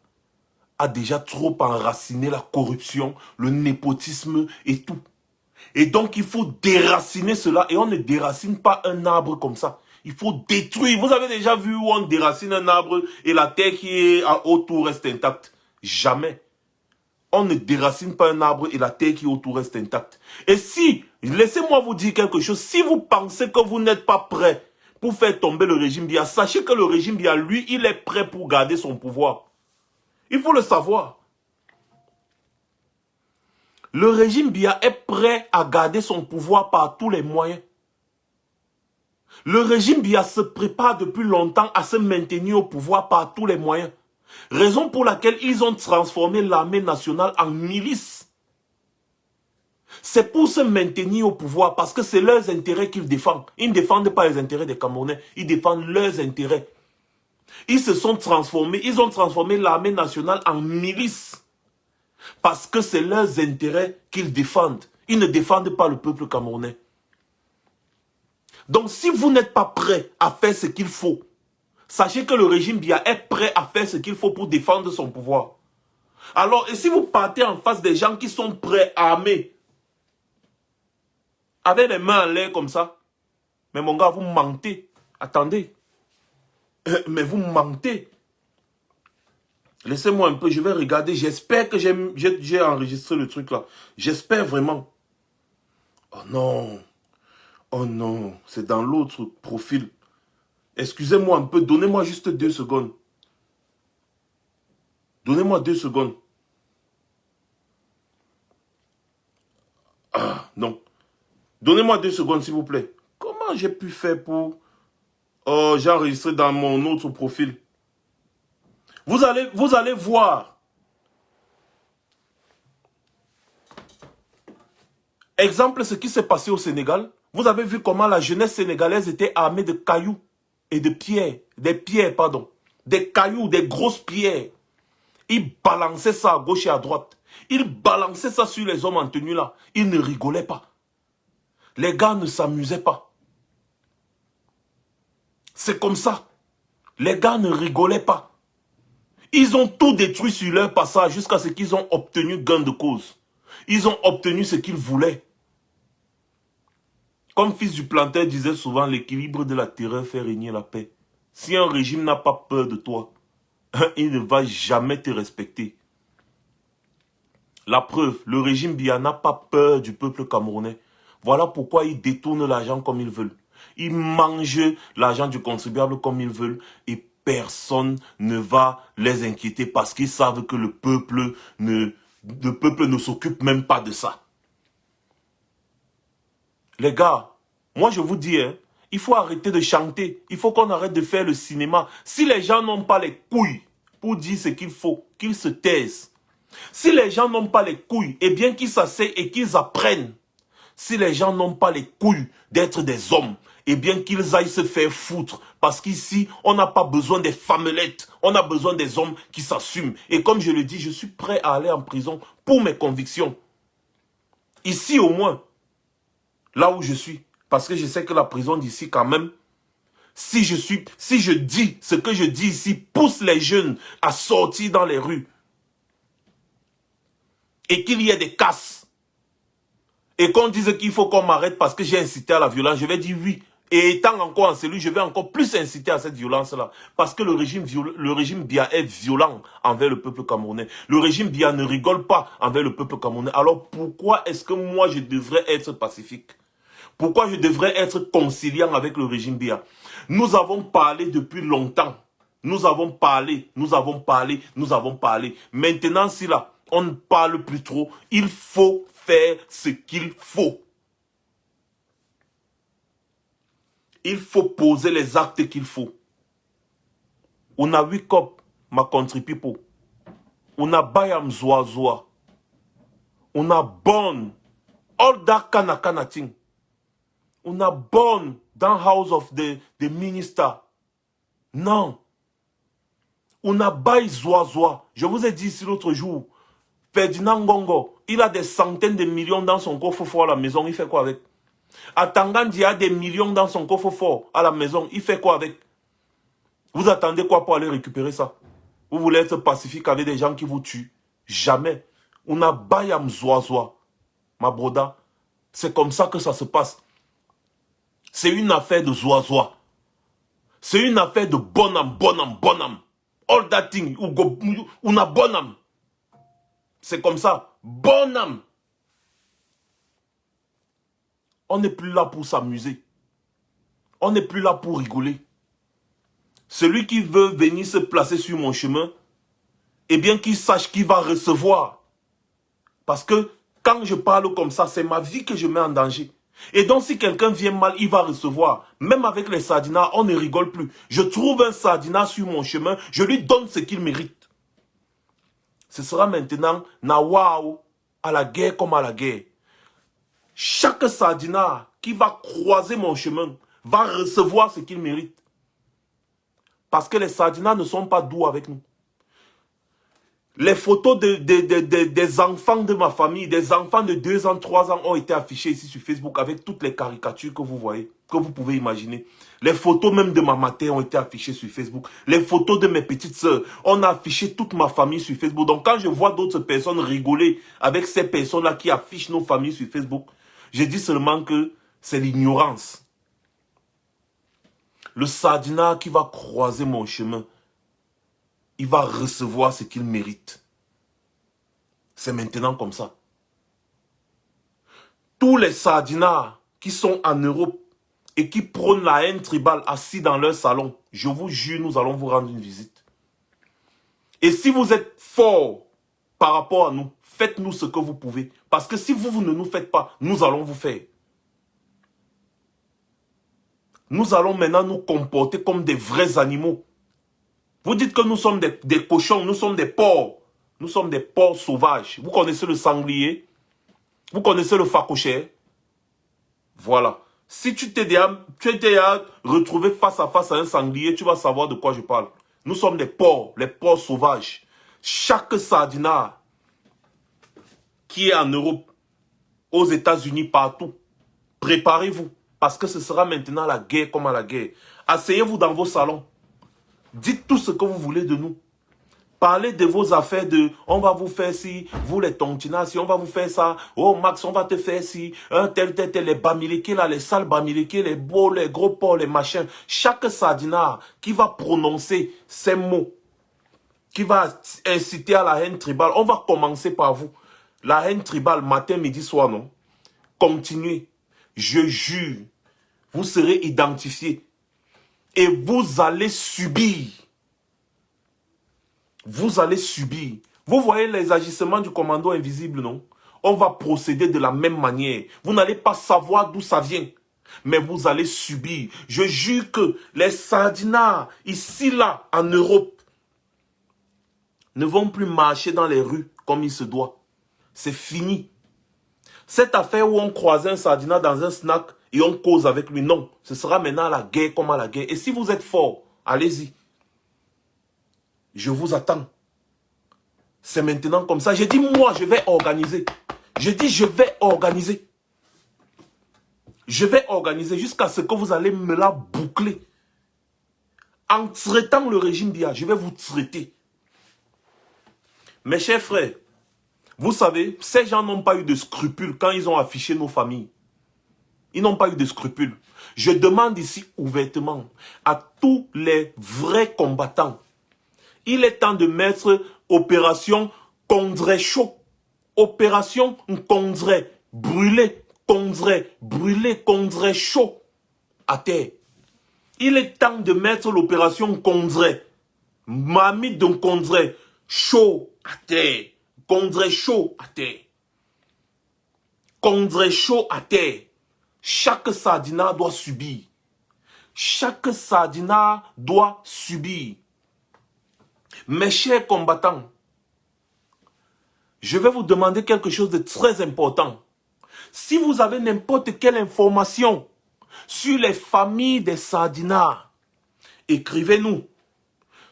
a déjà trop enraciné la corruption, le népotisme et tout. Et donc, il faut déraciner cela. Et on ne déracine pas un arbre comme ça. Il faut détruire. Vous avez déjà vu où on déracine un arbre et la terre qui est autour reste intacte? Jamais. On ne déracine pas un arbre et la terre qui est autour reste intacte. Et si, laissez-moi vous dire quelque chose, si vous pensez que vous n'êtes pas prêt pour faire tomber le régime Biya, sachez que le régime Biya, lui, il est prêt pour garder son pouvoir. Il faut le savoir. Le régime Biya est prêt à garder son pouvoir par tous les moyens. Le régime Biya se prépare depuis longtemps à se maintenir au pouvoir par tous les moyens. Raison pour laquelle ils ont transformé l'armée nationale en milice. C'est pour se maintenir au pouvoir parce que c'est leurs intérêts qu'ils défendent. Ils ne défendent pas les intérêts des Camerounais, ils défendent leurs intérêts. Ils se sont transformés, ils ont transformé l'armée nationale en milice. Parce que c'est leurs intérêts qu'ils défendent. Ils ne défendent pas le peuple camerounais. Donc si vous n'êtes pas prêt à faire ce qu'il faut, sachez que le régime Biya est prêt à faire ce qu'il faut pour défendre son pouvoir. Alors, et si vous partez en face des gens qui sont prêts, armés, avec les mains en l'air comme ça, mais mon gars, vous mentez. Attendez. Mais vous mentez. Laissez-moi un peu, je vais regarder. J'espère que j'ai enregistré le truc là. J'espère vraiment. Oh non. Oh non. C'est dans l'autre profil. Excusez-moi un peu. Donnez-moi juste 2 secondes. Donnez-moi 2 secondes. Ah, non. Donnez-moi 2 secondes, s'il vous plaît. Comment j'ai pu faire pour... Oh, j'ai enregistré dans mon autre profil. Vous allez voir. Exemple, ce qui s'est passé au Sénégal. Vous avez vu comment la jeunesse sénégalaise était armée de cailloux et de pierres. Des pierres, pardon. Des cailloux, des grosses pierres. Ils balançaient ça à gauche et à droite. Ils balançaient ça sur les hommes en tenue là. Ils ne rigolaient pas. Les gars ne s'amusaient pas. C'est comme ça. Les gars ne rigolaient pas. Ils ont tout détruit sur leur passage jusqu'à ce qu'ils ont obtenu gain de cause. Ils ont obtenu ce qu'ils voulaient. Comme Fils du Planteur disait souvent, l'équilibre de la terreur fait régner la paix. Si un régime n'a pas peur de toi, il ne va jamais te respecter. La preuve, le régime Biya n'a pas peur du peuple camerounais. Voilà pourquoi ils détournent l'argent comme ils veulent. Ils mangent l'argent du contribuable comme ils veulent et personne ne va les inquiéter parce qu'ils savent que le peuple ne s'occupe même pas de ça. Les gars, moi je vous dis, hein, Il faut arrêter de chanter. Il faut qu'on arrête de faire le cinéma. Si les gens n'ont pas les couilles pour dire ce qu'il faut, qu'ils se taisent. Si les gens n'ont pas les couilles, eh bien qu'ils s'asseyent et qu'ils apprennent. Si les gens n'ont pas les couilles d'être des hommes, eh bien qu'ils aillent se faire foutre. Parce qu'ici, on n'a pas besoin des femmelettes. On a besoin des hommes qui s'assument. Et comme je le dis, je suis prêt à aller en prison pour mes convictions. Ici au moins, là où je suis. Parce que je sais que la prison d'ici quand même, si je dis ce que je dis ici, pousse les jeunes à sortir dans les rues. Et qu'il y ait des casses. Et qu'on dise qu'il faut qu'on m'arrête parce que j'ai incité à la violence, je vais dire oui. Et étant encore en cellule, je vais encore plus inciter à cette violence-là. Parce que le régime Biya est violent envers le peuple camerounais. Le régime Biya ne rigole pas envers le peuple camerounais. Alors pourquoi est-ce que moi je devrais être pacifique? Pourquoi je devrais être conciliant avec le régime Biya? Nous avons parlé depuis longtemps. Nous avons parlé. Maintenant, si là, on ne parle plus trop, il faut faire ce qu'il faut. Il faut poser les actes qu'il faut. On a 8 copes, ma country people. On a bayam zoa. On a bon. All that kana thing. On a bon dans House of the Minister. Non. On a bail zoa. Je vous ai dit ici l'autre jour, Ferdinand Ngongo, il a des centaines de millions dans son coffre-fort à la maison. Il fait quoi avec? Atangandi a des millions dans son coffre-fort à la maison. Il fait quoi avec? Vous attendez quoi pour aller récupérer ça? Vous voulez être pacifique avec des gens qui vous tuent? Jamais. On a bayam zoa. Ma broda. C'est comme ça que ça se passe. C'est une affaire de zoa. C'est une affaire de bonhomme. All that thing. On a bonhomme. C'est comme ça. Bonhomme. On n'est plus là pour s'amuser. On n'est plus là pour rigoler. Celui qui veut venir se placer sur mon chemin, eh bien qu'il sache qu'il va recevoir. Parce que quand je parle comme ça, c'est ma vie que je mets en danger. Et donc si quelqu'un vient mal, il va recevoir. Même avec les sardinats, on ne rigole plus. Je trouve un sardinat sur mon chemin, je lui donne ce qu'il mérite. Ce sera maintenant Nawao à la guerre comme à la guerre. Chaque sardinat qui va croiser mon chemin va recevoir ce qu'il mérite. Parce que les sardinats ne sont pas doux avec nous. Les photos des enfants de ma famille, des enfants de 2 ans, 3 ans ont été affichées ici sur Facebook avec toutes les caricatures que vous voyez, que vous pouvez imaginer. Les photos même de ma mère ont été affichées sur Facebook. Les photos de mes petites sœurs, on a affiché toute ma famille sur Facebook. Donc quand je vois d'autres personnes rigoler avec ces personnes-là qui affichent nos familles sur Facebook, je dis seulement que c'est l'ignorance. Le sardinat qui va croiser mon chemin, il va recevoir ce qu'il mérite. C'est maintenant comme ça. Tous les sardinats qui sont en Europe et qui prônent la haine tribale assis dans leur salon, je vous jure, nous allons vous rendre une visite. Et si vous êtes fort par rapport à nous, faites-nous ce que vous pouvez. Parce que si vous ne nous faites pas, nous allons vous faire. Nous allons maintenant nous comporter comme des vrais animaux. Vous dites que nous sommes des cochons, nous sommes des porcs. Nous sommes des porcs sauvages. Vous connaissez le sanglier? Vous connaissez le phacochère? Voilà. Si tu t'es déjà retrouvé face à face à un sanglier, tu vas savoir de quoi je parle. Nous sommes des porcs, les porcs sauvages. Chaque sardinat qui est en Europe, aux États-Unis, partout, préparez-vous. Parce que ce sera maintenant la guerre comme à la guerre. Asseyez-vous dans vos salons. Dites tout ce que vous voulez de nous. Parlez de vos affaires de on va vous faire ci, vous les tontinas, si on va vous faire ça, oh Max, on va te faire ci, tel, les bamileke là, les sales bamileke, les beaux, les gros porcs, les machins. Chaque sardinat qui va prononcer ces mots, qui va inciter à la haine tribale, on va commencer par vous. La haine tribale, matin, midi, soir, non? Continuez. Je jure, vous serez identifiés. Et vous allez subir. Vous allez subir. Vous voyez les agissements du commando invisible, non? On va procéder de la même manière. Vous n'allez pas savoir d'où ça vient. mais vous allez subir. Je jure que les sardinards, ici, là, en Europe, ne vont plus marcher dans les rues comme il se doit. C'est fini. Cette affaire où on croise un sardinard dans un snack et on cause avec lui, non. Ce sera maintenant la guerre comme à la guerre. Et si vous êtes fort, allez-y. Je vous attends. C'est maintenant comme ça. J'ai dit, moi, je vais organiser. J'ai dit, je vais organiser. Je vais organiser jusqu'à ce que vous allez me la boucler. En traitant le régime d'IA, je vais vous traiter. Mes chers frères, vous savez, ces gens n'ont pas eu de scrupules quand ils ont affiché nos familles. Ils n'ont pas eu de scrupules. Je demande ici ouvertement à tous les vrais combattants. Il est temps de mettre opération Condré chaud. Opération Condré brûlé. Condré brûlé, Condré chaud à terre. Il est temps de mettre l'opération Condré. Mamie de Condré chaud à terre. Condré chaud à terre. Condré chaud à terre. Chaque sardinat doit subir. Chaque sardinat doit subir. Mes chers combattants, je vais vous demander quelque chose de très important. Si vous avez n'importe quelle information sur les familles des sardinards, écrivez-nous.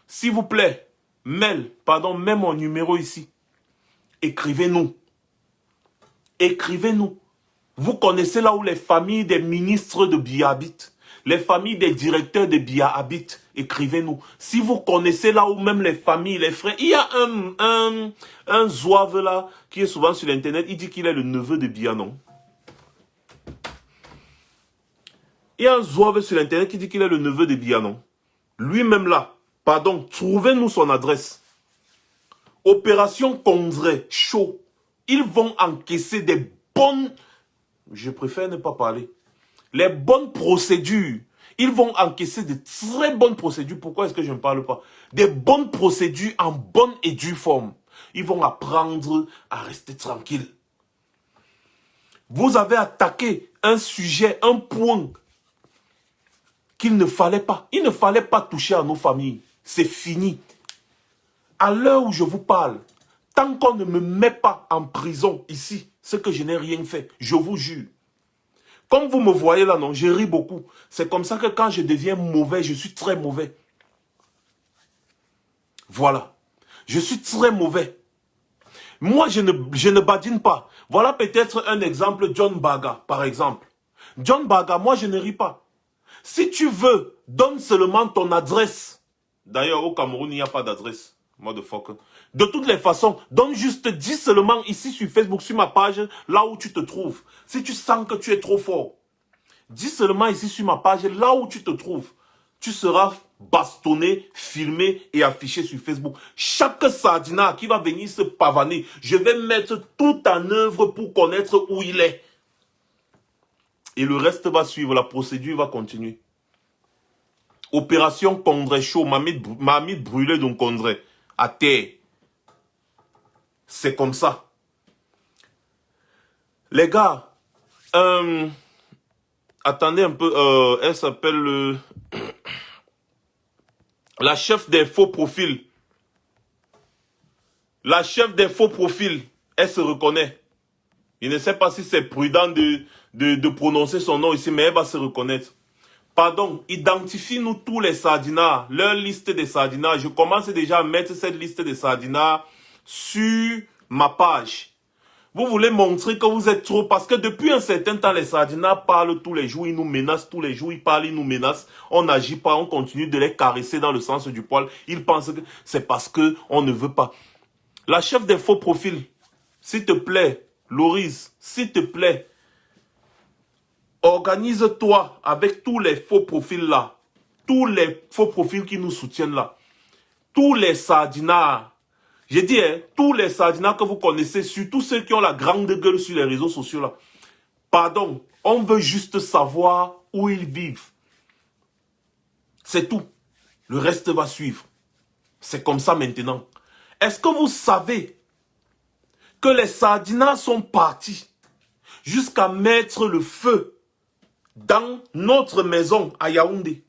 S'il vous plaît, mets mon numéro ici. Écrivez-nous. Écrivez-nous. Vous connaissez là où les familles des ministres de Biya habitent. Les familles des directeurs de Biya habitent. Écrivez-nous. Si vous connaissez là où même les familles, les frères. Il y a un zouave là qui est souvent sur l'internet. Il dit qu'il est le neveu de Biya, non? Il y a un zouave sur l'internet qui dit qu'il est le neveu de Biya, non? Lui-même là. Pardon. Trouvez-nous son adresse. Opération Condré chaud. Ils vont encaisser des bonnes... Je préfère ne pas parler. Les bonnes procédures. Ils vont encaisser de très bonnes procédures. Pourquoi est-ce que je ne parle pas? Des bonnes procédures en bonne et due forme. Ils vont apprendre à rester tranquilles. Vous avez attaqué un sujet, un point qu'il ne fallait pas. Il ne fallait pas toucher à nos familles. C'est fini. À l'heure où je vous parle, tant qu'on ne me met pas en prison ici, c'est que je n'ai rien fait. Je vous jure. Comme vous me voyez là, non, je ris beaucoup. C'est comme ça que quand je deviens mauvais, je suis très mauvais. Voilà. Je suis très mauvais. Moi, je ne badine pas. Voilà peut-être un exemple, John Baga, par exemple. John Baga, moi, je ne ris pas. Si tu veux, donne seulement ton adresse. D'ailleurs, au Cameroun, il n'y a pas d'adresse. Motherfucker. De toutes les façons, donne juste 10 seulement ici sur Facebook, sur ma page, là où tu te trouves. Si tu sens que tu es trop fort, dis seulement ici sur ma page, là où tu te trouves. Tu seras bastonné, filmé et affiché sur Facebook. Chaque sardinat qui va venir se pavaner, je vais mettre tout en œuvre pour connaître où il est. Et le reste va suivre, la procédure va continuer. Opération Condré chaud, mamie brûlée d'un Condré, à terre. C'est comme ça. Les gars, attendez un peu, elle s'appelle la chef des faux profils. La chef des faux profils, elle se reconnaît. Je ne sais pas si c'est prudent de prononcer son nom ici, mais elle va se reconnaître. Pardon, identifie-nous tous les sardinards, leur liste des sardinards. Je commence déjà à mettre cette liste des sardinards sur ma page. Vous voulez montrer que vous êtes trop... Parce que depuis un certain temps, les sardinards parlent tous les jours, ils nous menacent tous les jours, ils parlent, ils nous menacent. On n'agit pas, on continue de les caresser dans le sens du poil. Ils pensent que c'est parce qu'on ne veut pas. La chef des faux profils, s'il te plaît, Loris, s'il te plaît, organise-toi avec tous les faux profils là. Tous les faux profils qui nous soutiennent là. Tous les sardinards. J'ai dit, hein, tous les sardinards que vous connaissez, surtout ceux qui ont la grande gueule sur les réseaux sociaux là. Pardon, on veut juste savoir où ils vivent. C'est tout. Le reste va suivre. C'est comme ça maintenant. Est-ce que vous savez que les sardinards sont partis jusqu'à mettre le feu dans notre maison à Yaoundé.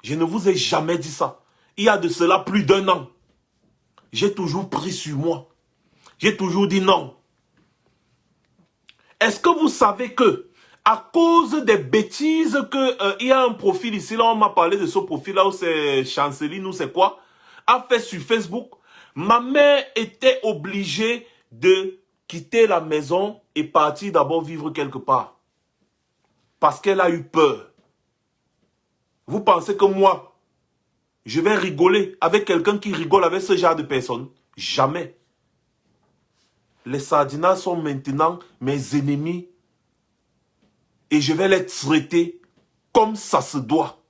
Je ne vous ai jamais dit ça. Il y a de cela plus d'1 an. J'ai toujours pris sur moi. J'ai toujours dit non. Est-ce que vous savez que, à cause des bêtises il y a un profil ici, là on m'a parlé de ce profil-là où c'est Chanceline ou c'est quoi, a fait sur Facebook, ma mère était obligée de quitter la maison et partir d'abord vivre quelque part. Parce qu'elle a eu peur. Vous pensez que moi, je vais rigoler avec quelqu'un qui rigole avec ce genre de personnes? Jamais. Les Sardinas sont maintenant mes ennemis et je vais les traiter comme ça se doit.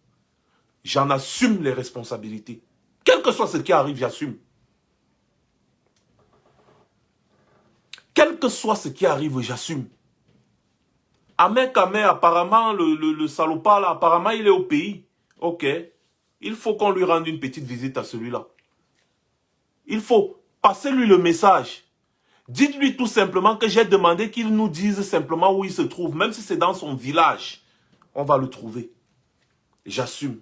J'en assume les responsabilités. Quel que soit ce qui arrive, j'assume. Quel que soit ce qui arrive, j'assume. Ahmed Kamer, apparemment, le salopard, là, apparemment, il est au pays. Ok. Il faut qu'on lui rende une petite visite à celui-là. Il faut passer lui le message. Dites-lui tout simplement que j'ai demandé qu'il nous dise simplement où il se trouve. Même si c'est dans son village, on va le trouver. J'assume.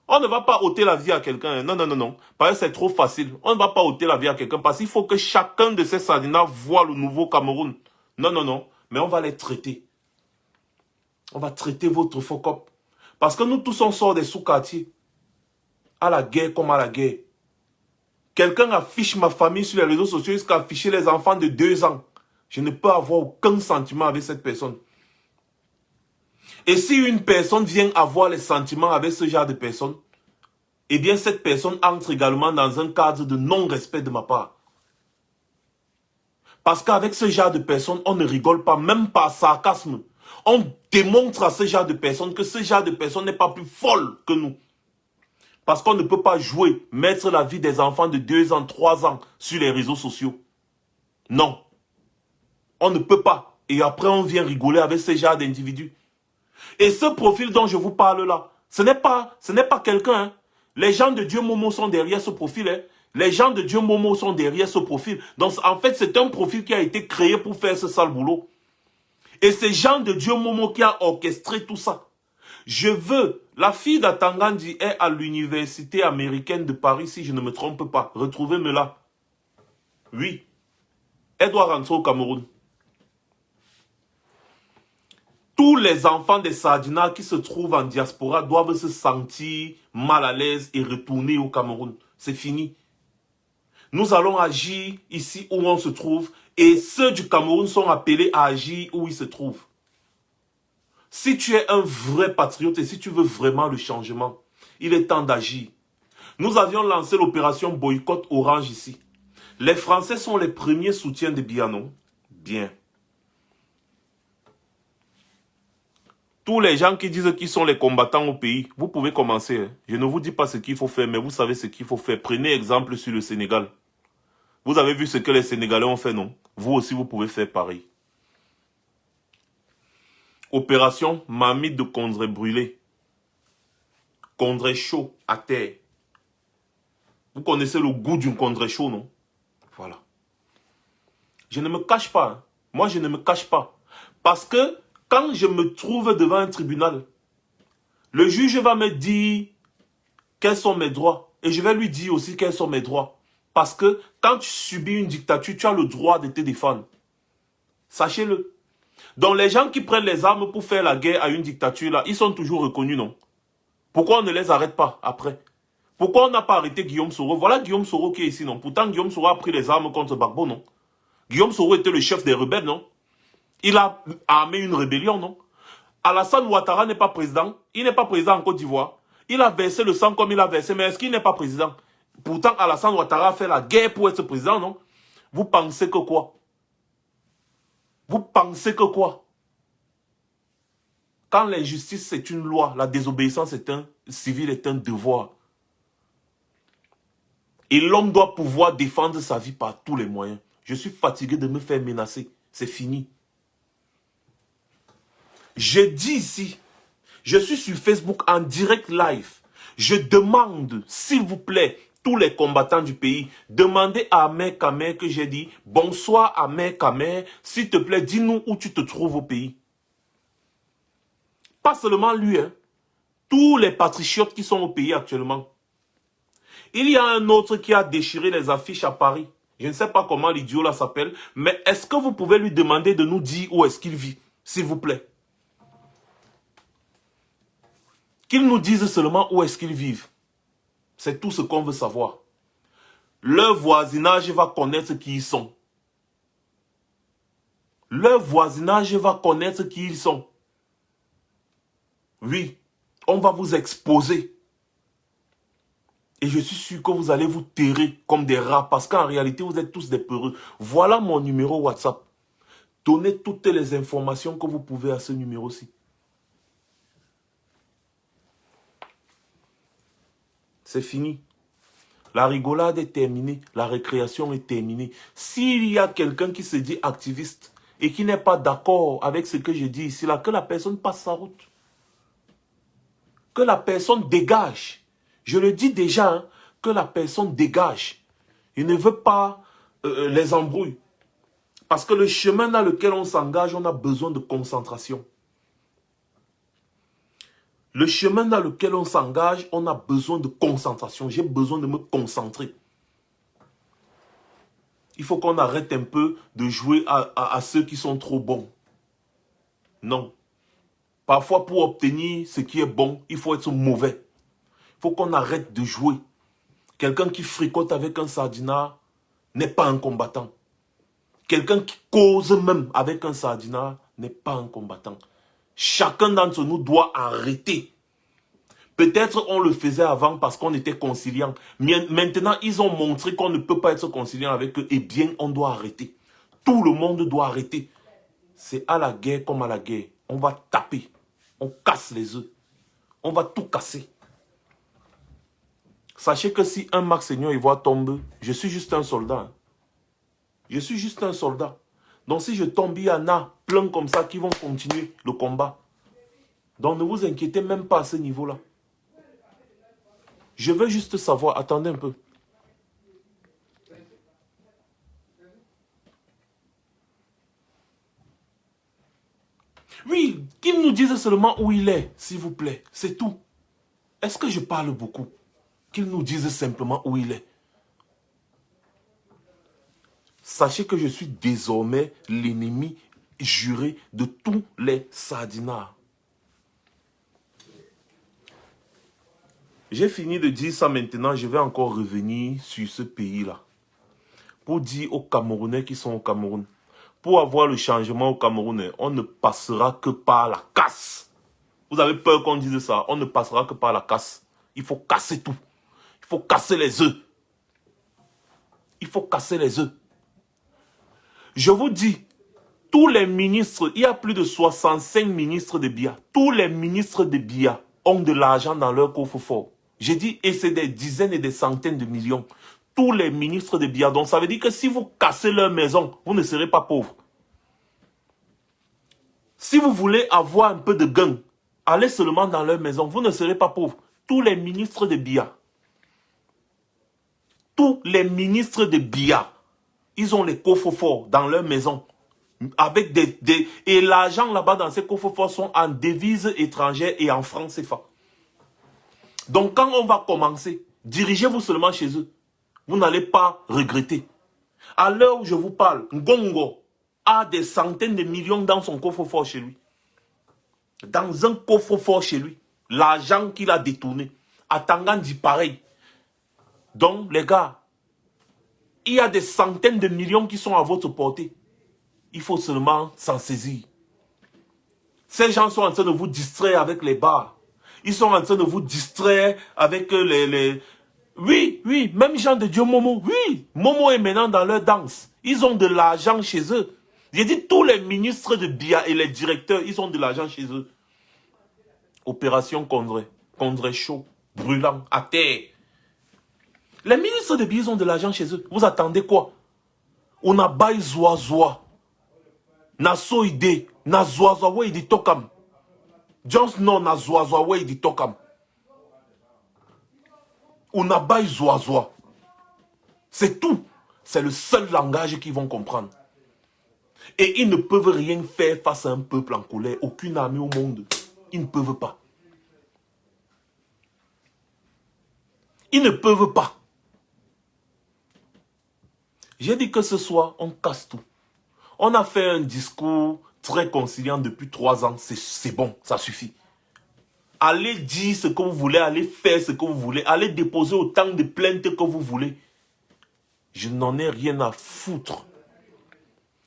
On ne va pas ôter la vie à quelqu'un. Non, non, non, non. Parce que c'est trop facile. On ne va pas ôter la vie à quelqu'un parce qu'il faut que chacun de ces Sardinas voit le nouveau Cameroun. Non, non, non. Mais on va les traiter. On va traiter votre FOCOP. Parce que nous tous, on sort des sous-quartiers. À la guerre comme à la guerre. Quelqu'un affiche ma famille sur les réseaux sociaux jusqu'à afficher les enfants de 2 ans. Je ne peux avoir aucun sentiment avec cette personne. Et si une personne vient avoir les sentiments avec ce genre de personne, eh bien cette personne entre également dans un cadre de non-respect de ma part. Parce qu'avec ce genre de personnes, on ne rigole pas, même par sarcasme. On démontre à ce genre de personnes que ce genre de personne n'est pas plus folle que nous. Parce qu'on ne peut pas jouer, mettre la vie des enfants de 2 ans, 3 ans sur les réseaux sociaux. Non. On ne peut pas. Et après, on vient rigoler avec ce genre d'individus. Et ce profil dont je vous parle là, ce n'est pas quelqu'un. Hein. Les gens de Dieu Momo sont derrière ce profil. Hein. Les gens de Dieu Momo sont derrière ce profil. Donc, en fait, c'est un profil qui a été créé pour faire ce sale boulot. Et c'est Jean de Dieu Momo qui a orchestré tout ça. Je veux, la fille d'Atangandi est à l'université américaine de Paris, si je ne me trompe pas. Retrouvez-me là. Oui. Elle doit rentrer au Cameroun. Tous les enfants des Sardinas qui se trouvent en diaspora doivent se sentir mal à l'aise et retourner au Cameroun. C'est fini. Nous allons agir ici où on se trouve et ceux du Cameroun sont appelés à agir où ils se trouvent. Si tu es un vrai patriote et si tu veux vraiment le changement, il est temps d'agir. Nous avions lancé l'opération boycott orange ici. Les Français sont les premiers soutiens de Bianon. Bien. Tous les gens qui disent qu'ils sont les combattants au pays, vous pouvez commencer. Hein. Je ne vous dis pas ce qu'il faut faire, mais vous savez ce qu'il faut faire. Prenez exemple sur le Sénégal. Vous avez vu ce que les Sénégalais ont fait, non? Vous aussi, vous pouvez faire pareil. Opération marmite de Condré brûlé. Condré chaud à terre. Vous connaissez le goût d'une Condré chaud, non? Voilà. Je ne me cache pas. Hein. Moi, je ne me cache pas. Parce que quand je me trouve devant un tribunal, le juge va me dire quels sont mes droits. Et je vais lui dire aussi quels sont mes droits. Parce que quand tu subis une dictature, tu as le droit de te défendre. Sachez-le. Donc les gens qui prennent les armes pour faire la guerre à une dictature, là, ils sont toujours reconnus, non? Pourquoi on ne les arrête pas après? Pourquoi on n'a pas arrêté Guillaume Soro? Voilà Guillaume Soro qui est ici, non? Pourtant, Guillaume Soro a pris les armes contre Gbagbo, non? Guillaume Soro était le chef des rebelles, non? Il a armé une rébellion, non? Alassane Ouattara n'est pas président. Il n'est pas président en Côte d'Ivoire. Il a versé le sang comme il a versé, mais est-ce qu'il n'est pas président? Pourtant, Alassane Ouattara a fait la guerre pour être président, non? Vous pensez que quoi? Vous pensez que quoi? Quand l'injustice c'est une loi, la désobéissance est un civil, est un devoir. Et l'homme doit pouvoir défendre sa vie par tous les moyens. Je suis fatigué de me faire menacer. C'est fini. Je dis ici, je suis sur Facebook en direct live. Je demande, s'il vous plaît, tous les combattants du pays, demandez à Ahmed Kamer que j'ai dit, bonsoir Ahmed Kamer, s'il te plaît, dis-nous où tu te trouves au pays. Pas seulement lui, hein. Tous les patriotes qui sont au pays actuellement. Il y a un autre qui a déchiré les affiches à Paris. Je ne sais pas comment l'idiot là s'appelle, mais est-ce que vous pouvez lui demander de nous dire où est-ce qu'il vit, s'il vous plaît? Qu'il nous dise seulement où est-ce qu'ils vivent. C'est tout ce qu'on veut savoir. Leur voisinage va connaître qui ils sont. Leur voisinage va connaître qui ils sont. Oui, on va vous exposer. Et je suis sûr que vous allez vous terrer comme des rats parce qu'en réalité, vous êtes tous des peureux. Voilà mon numéro WhatsApp. Donnez toutes les informations que vous pouvez à ce numéro-ci. C'est fini. La rigolade est terminée. La récréation est terminée. S'il y a quelqu'un qui se dit activiste et qui n'est pas d'accord avec ce que je dis ici, là, que la personne passe sa route. Que la personne dégage. Je le dis déjà, hein, que la personne dégage. Il ne veut pas les embrouilles. Parce que le chemin dans lequel on s'engage, on a besoin de concentration. Le chemin dans lequel on s'engage, on a besoin de concentration. J'ai besoin de me concentrer. Il faut qu'on arrête un peu de jouer à ceux qui sont trop bons. Non. Parfois, pour obtenir ce qui est bon, il faut être mauvais. Il faut qu'on arrête de jouer. Quelqu'un qui fricote avec un sardinat n'est pas un combattant. Quelqu'un qui cause même avec un sardinat n'est pas un combattant. Chacun d'entre nous doit arrêter. Peut-être on le faisait avant parce qu'on était conciliant. Mais maintenant, ils ont montré qu'on ne peut pas être conciliant avec eux. Eh bien, on doit arrêter. Tout le monde doit arrêter. C'est à la guerre comme à la guerre. On va taper. On casse les œufs. On va tout casser. Sachez que si un Marc Seigneur Ivoire tombe, je suis juste un soldat. Je suis juste un soldat. Donc si je tombe, il y en a plein comme ça qui vont continuer le combat. Donc ne vous inquiétez même pas à ce niveau-là. Je veux juste savoir, attendez un peu. Oui, qu'il nous dise seulement où il est, s'il vous plaît. C'est tout. Est-ce que je parle beaucoup? Qu'il nous dise simplement où il est. Sachez que je suis désormais l'ennemi juré de tous les sardinards. J'ai fini de dire ça maintenant, je vais encore revenir sur ce pays-là. Pour dire aux Camerounais qui sont au Cameroun, pour avoir le changement au Cameroun, on ne passera que par la casse. Vous avez peur qu'on dise ça, on ne passera que par la casse. Il faut casser tout. Il faut casser les œufs. Il faut casser les œufs. Je vous dis, tous les ministres, il y a plus de 65 ministres de Biya. Tous les ministres de Biya ont de l'argent dans leur coffre-fort. J'ai dit, et c'est des dizaines et des centaines de millions. Tous les ministres de Biya. Donc ça veut dire que si vous cassez leur maison, vous ne serez pas pauvre. Si vous voulez avoir un peu de gain, allez seulement dans leur maison, vous ne serez pas pauvre. Tous les ministres de Biya. Tous les ministres de Biya. Ils ont les coffres forts dans leur maison. Avec et l'argent là-bas dans ces coffres forts sont en devises étrangères et en francs CFA. Donc quand on va commencer, dirigez-vous seulement chez eux. Vous n'allez pas regretter. À l'heure où je vous parle, Ngongo a des centaines de millions dans son coffre-fort chez lui. Dans un coffre-fort chez lui. L'argent qu'il a détourné. À Tangandi, pareil. Donc, les gars, il y a des centaines de millions qui sont à votre portée. Il faut seulement s'en saisir. Ces gens sont en train de vous distraire avec les bars. Ils sont en train de vous distraire avec les... Oui, même Jean de Dieu Momo. Oui, Momo est maintenant dans leur danse. Ils ont de l'argent chez eux. J'ai dit tous les ministres de Biya et les directeurs, ils ont de l'argent chez eux. Opération Condré chaud, brûlant, à terre. Les ministres de Biya, ils ont de l'argent chez eux. Vous attendez quoi? On a bail zoazoa. Na so ide, na zoazoa we idi tokam. Just no na zoazoa we idi tokam. On a bail zoazoa. C'est tout. C'est le seul langage qu'ils vont comprendre. Et ils ne peuvent rien faire face à un peuple en colère. Aucune armée au monde. Ils ne peuvent pas. Ils ne peuvent pas. J'ai dit que ce soir, on casse tout. On a fait un discours très conciliant depuis 3 ans. C'est bon, ça suffit. Allez dire ce que vous voulez, allez faire ce que vous voulez, allez déposer autant de plaintes que vous voulez. Je n'en ai rien à foutre.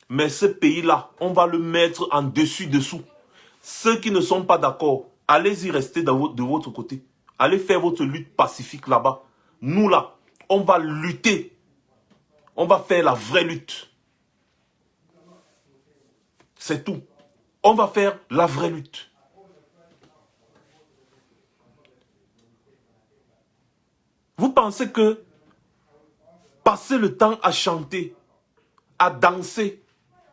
Mais ce pays-là, on va le mettre en dessus-dessous. Ceux qui ne sont pas d'accord, allez-y rester de votre côté. Allez faire votre lutte pacifique là-bas. Nous là, on va lutter. On va faire la vraie lutte. C'est tout. On va faire la vraie lutte. Vous pensez que passer le temps à chanter, à danser,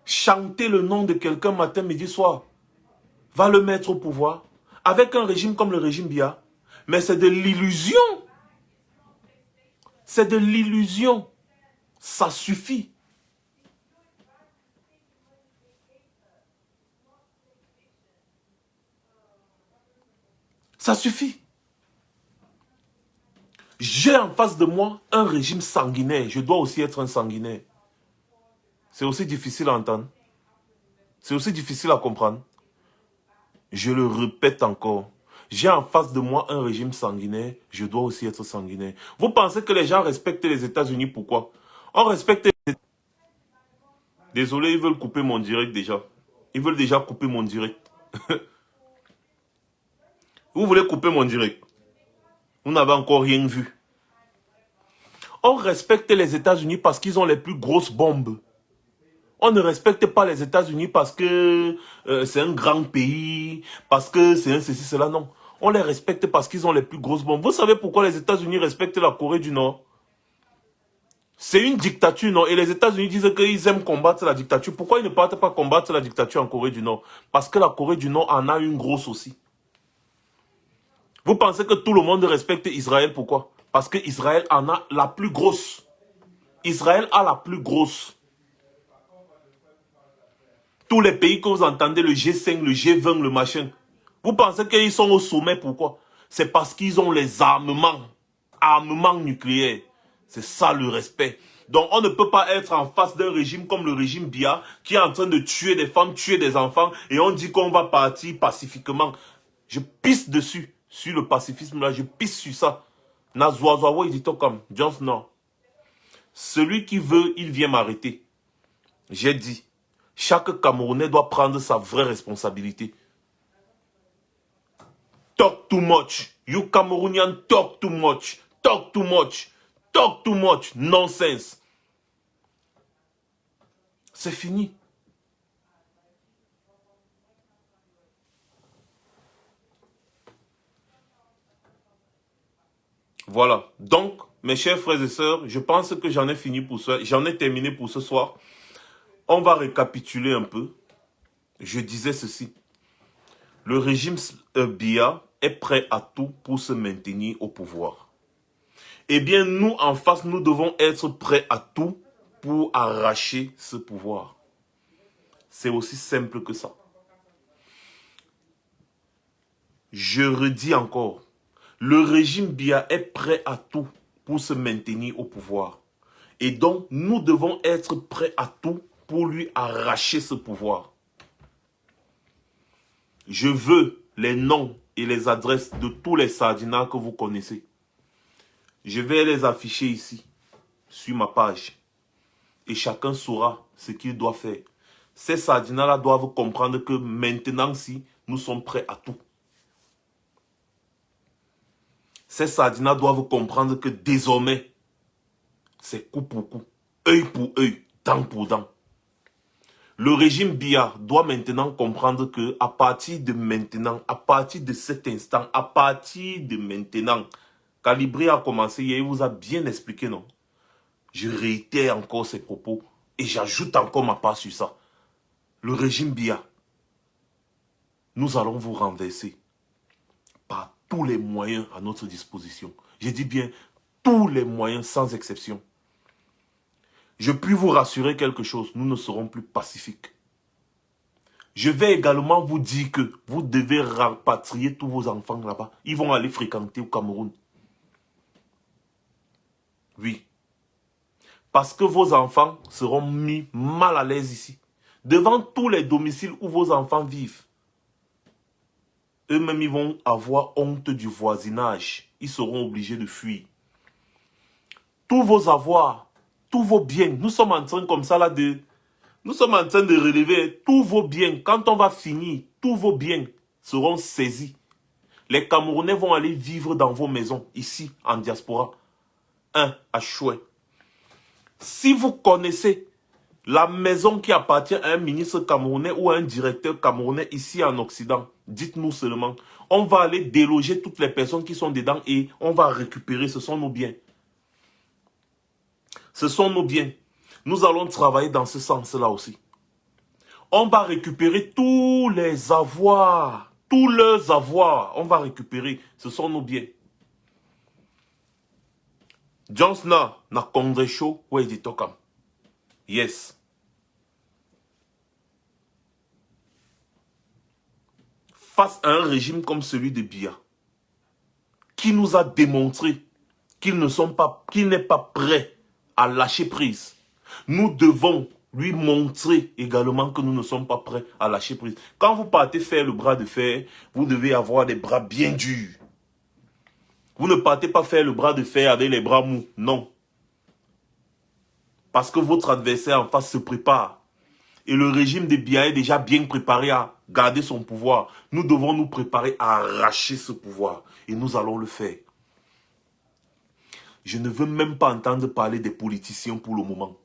chanter le nom de quelqu'un matin, midi, soir, va le mettre au pouvoir avec un régime comme le régime Biya? Mais c'est de l'illusion. C'est de l'illusion. Ça suffit. Ça suffit. J'ai en face de moi un régime sanguinaire. Je dois aussi être un sanguinaire. C'est aussi difficile à entendre. C'est aussi difficile à comprendre. Je le répète encore. J'ai en face de moi un régime sanguinaire. Je dois aussi être sanguinaire. Vous pensez que les gens respectent les États-Unis? Pourquoi? On respecte les États-Unis. Désolé, ils veulent couper mon direct déjà. Ils veulent déjà couper mon direct. Vous voulez couper mon direct? Vous n'avez encore rien vu. On respecte les États-Unis parce qu'ils ont les plus grosses bombes. On ne respecte pas les États-Unis parce que c'est un grand pays, parce que c'est un ceci, cela, non. On les respecte parce qu'ils ont les plus grosses bombes. Vous savez pourquoi les États-Unis respectent la Corée du Nord? C'est une dictature, non? Et les États-Unis disent qu'ils aiment combattre la dictature. Pourquoi ils ne partent pas combattre la dictature en Corée du Nord? Parce que la Corée du Nord en a une grosse aussi. Vous pensez que tout le monde respecte Israël? Pourquoi? Parce que Israël en a la plus grosse. Israël a la plus grosse. Tous les pays que vous entendez, le G5, le G20, le machin, vous pensez qu'ils sont au sommet, pourquoi? C'est parce qu'ils ont les armements nucléaires. C'est ça le respect. Donc on ne peut pas être en face d'un régime comme le régime Biya, qui est en train de tuer des femmes, tuer des enfants, et on dit qu'on va partir pacifiquement. Je pisse dessus, sur le pacifisme là, je pisse sur ça. Nazoazoawo, il dit tout comme, Jones, non. Celui qui veut, il vient m'arrêter. J'ai dit. Chaque Camerounais doit prendre sa vraie responsabilité. Talk too much. You Cameroonian talk too much. Talk too much. Talk too much. Nonsense. C'est fini. Voilà. Donc, mes chers frères et sœurs, je pense que j'en ai fini pour ça. J'en ai terminé pour ce soir. On va récapituler un peu. Je disais ceci. Le régime Biya est prêt à tout pour se maintenir au pouvoir. Eh bien, nous, en face, nous devons être prêts à tout pour arracher ce pouvoir. C'est aussi simple que ça. Je redis encore. Le régime Biya est prêt à tout pour se maintenir au pouvoir. Et donc, nous devons être prêts à tout pour lui arracher ce pouvoir. Je veux les noms et les adresses de tous les Sardinats que vous connaissez. Je vais les afficher ici, sur ma page. Et chacun saura ce qu'il doit faire. Ces Sardinats-là doivent comprendre que maintenant, si nous sommes prêts à tout. Ces Sardinats doivent comprendre que désormais, c'est coup pour coup, œil pour œil, dent pour dent. Le régime Biya doit maintenant comprendre que à partir de maintenant, à partir de cet instant, à partir de maintenant, Calibré a commencé hier, il vous a bien expliqué, non? Je réitère encore ses propos et j'ajoute encore ma part sur ça. Le régime Biya, nous allons vous renverser par tous les moyens à notre disposition. Je dis bien tous les moyens sans exception. Je puis vous rassurer quelque chose, nous ne serons plus pacifiques. Je vais également vous dire que vous devez rapatrier tous vos enfants là-bas. Ils vont aller fréquenter au Cameroun. Oui. Parce que vos enfants seront mis mal à l'aise ici. Devant tous les domiciles où vos enfants vivent. Eux-mêmes, ils vont avoir honte du voisinage. Ils seront obligés de fuir. Tous vos avoirs, tous vos biens, nous sommes en train comme ça là de... Nous sommes en train de relever tous vos biens. Quand on va finir, tous vos biens seront saisis. Les Camerounais vont aller vivre dans vos maisons, ici, en diaspora. À Chouet. Si vous connaissez la maison qui appartient à un ministre camerounais ou à un directeur camerounais ici en Occident, dites-nous seulement. On va aller déloger toutes les personnes qui sont dedans et on va récupérer. Ce sont nos biens. Ce sont nos biens. Nous allons travailler dans ce sens-là aussi. On va récupérer tous les avoirs. Tous leurs avoirs. On va récupérer. Ce sont nos biens. Johnson na Congrès chaud. Ouais, dit Tokam. Yes. Face à un régime comme celui de Biya, qui nous a démontré qu'il n'est pas prêt à lâcher prise. Nous devons lui montrer également que nous ne sommes pas prêts à lâcher prise. Quand vous partez faire le bras de fer, vous devez avoir des bras bien durs. Vous ne partez pas faire le bras de fer avec les bras mous, non. Parce que votre adversaire en face se prépare. Et le régime de Biya est déjà bien préparé à garder son pouvoir. Nous devons nous préparer à arracher ce pouvoir. Et nous allons le faire. Je ne veux même pas entendre parler des politiciens pour le moment.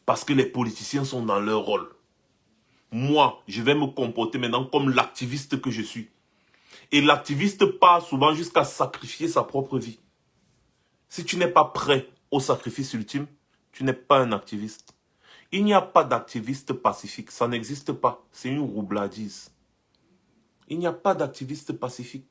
Parce que les politiciens sont dans leur rôle. Moi, je vais me comporter maintenant comme l'activiste que je suis. Et l'activiste part souvent jusqu'à sacrifier sa propre vie. Si tu n'es pas prêt au sacrifice ultime, tu n'es pas un activiste. Il n'y a pas d'activiste pacifique. Ça n'existe pas. C'est une roubladise. Il n'y a pas d'activiste pacifique.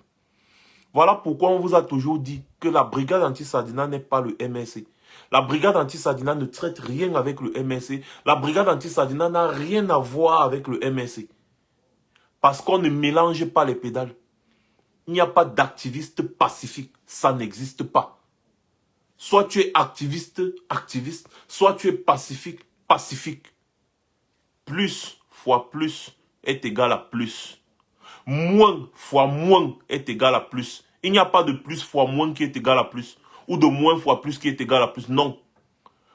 Voilà pourquoi on vous a toujours dit que la brigade anti-Sadina n'est pas le MSC. La brigade anti-Sadina ne traite rien avec le MSC. La brigade anti-Sadina n'a rien à voir avec le MSC. Parce qu'on ne mélange pas les pédales. Il n'y a pas d'activiste pacifique. Ça n'existe pas. Soit tu es activiste, activiste. Soit tu es pacifique, pacifique. Plus fois plus est égal à plus. Moins fois moins est égal à plus. Il n'y a pas de plus fois moins qui est égal à plus. Ou de moins fois plus qui est égal à plus. Non.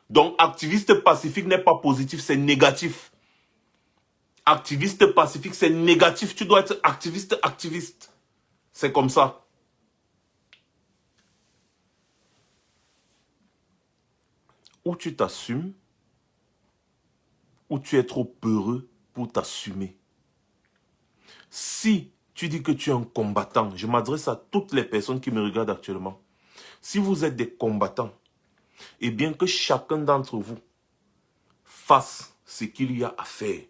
Donc, activiste pacifique n'est pas positif, c'est négatif. Activiste pacifique, c'est négatif. Tu dois être activiste, activiste. C'est comme ça. Ou tu t'assumes, ou tu es trop peureux pour t'assumer. Si tu dis que tu es un combattant, je m'adresse à toutes les personnes qui me regardent actuellement. Si vous êtes des combattants, et bien que chacun d'entre vous fasse ce qu'il y a à faire,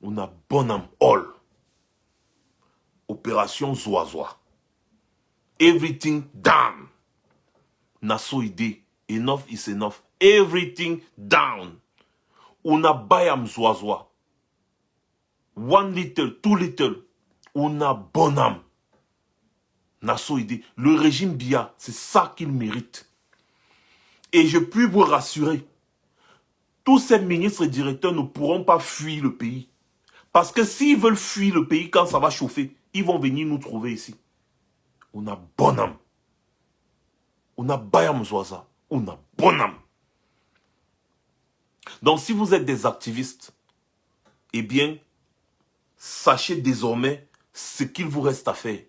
on a bonhomme all. Opération Zoazoa. Everything down. Naso idée. Enough is enough. Everything down. On a bayam Zoazoa. One little, two little. On a bonhomme. Naso idée. Le régime Biya, c'est ça qu'il mérite. Et je puis vous rassurer, tous ces ministres et directeurs ne pourront pas fuir le pays. Parce que s'ils veulent fuir le pays quand ça va chauffer, ils vont venir nous trouver ici. On a bonhomme. On a bayam Zoaza. On a bonhomme. Donc si vous êtes des activistes, eh bien, sachez désormais ce qu'il vous reste à faire.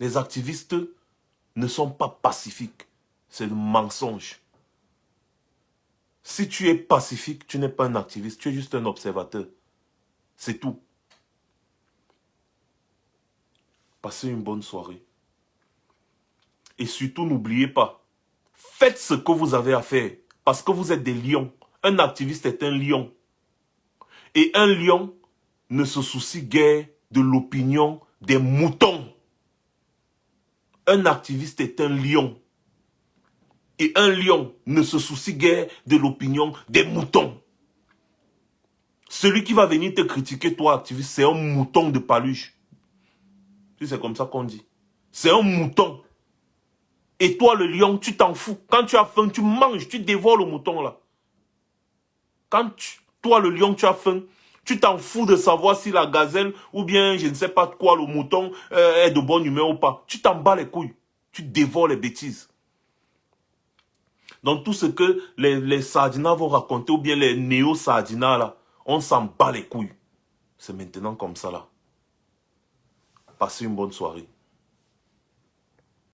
Les activistes ne sont pas pacifiques. C'est le mensonge. Si tu es pacifique, tu n'es pas un activiste, tu es juste un observateur. C'est tout. Passez une bonne soirée. Et surtout, n'oubliez pas, faites ce que vous avez à faire. Parce que vous êtes des lions. Un activiste est un lion. Et un lion ne se soucie guère de l'opinion des moutons. Un activiste est un lion. Et un lion ne se soucie guère de l'opinion des moutons. Celui qui va venir te critiquer, toi, activiste, c'est un mouton de paluche. Si c'est comme ça qu'on dit. C'est un mouton. Et toi, le lion, tu t'en fous. Quand tu as faim, tu manges, tu dévores le mouton, là. Toi, le lion, tu as faim, tu t'en fous de savoir si la gazelle, ou bien, je ne sais pas quoi, le mouton, est de bonne humeur ou pas. Tu t'en bats les couilles. Tu dévores les bêtises. Donc, tout ce que les sardinas vont raconter, ou bien les néo-sardinas, là, on s'en bat les couilles. C'est maintenant comme ça, là. Passez une bonne soirée.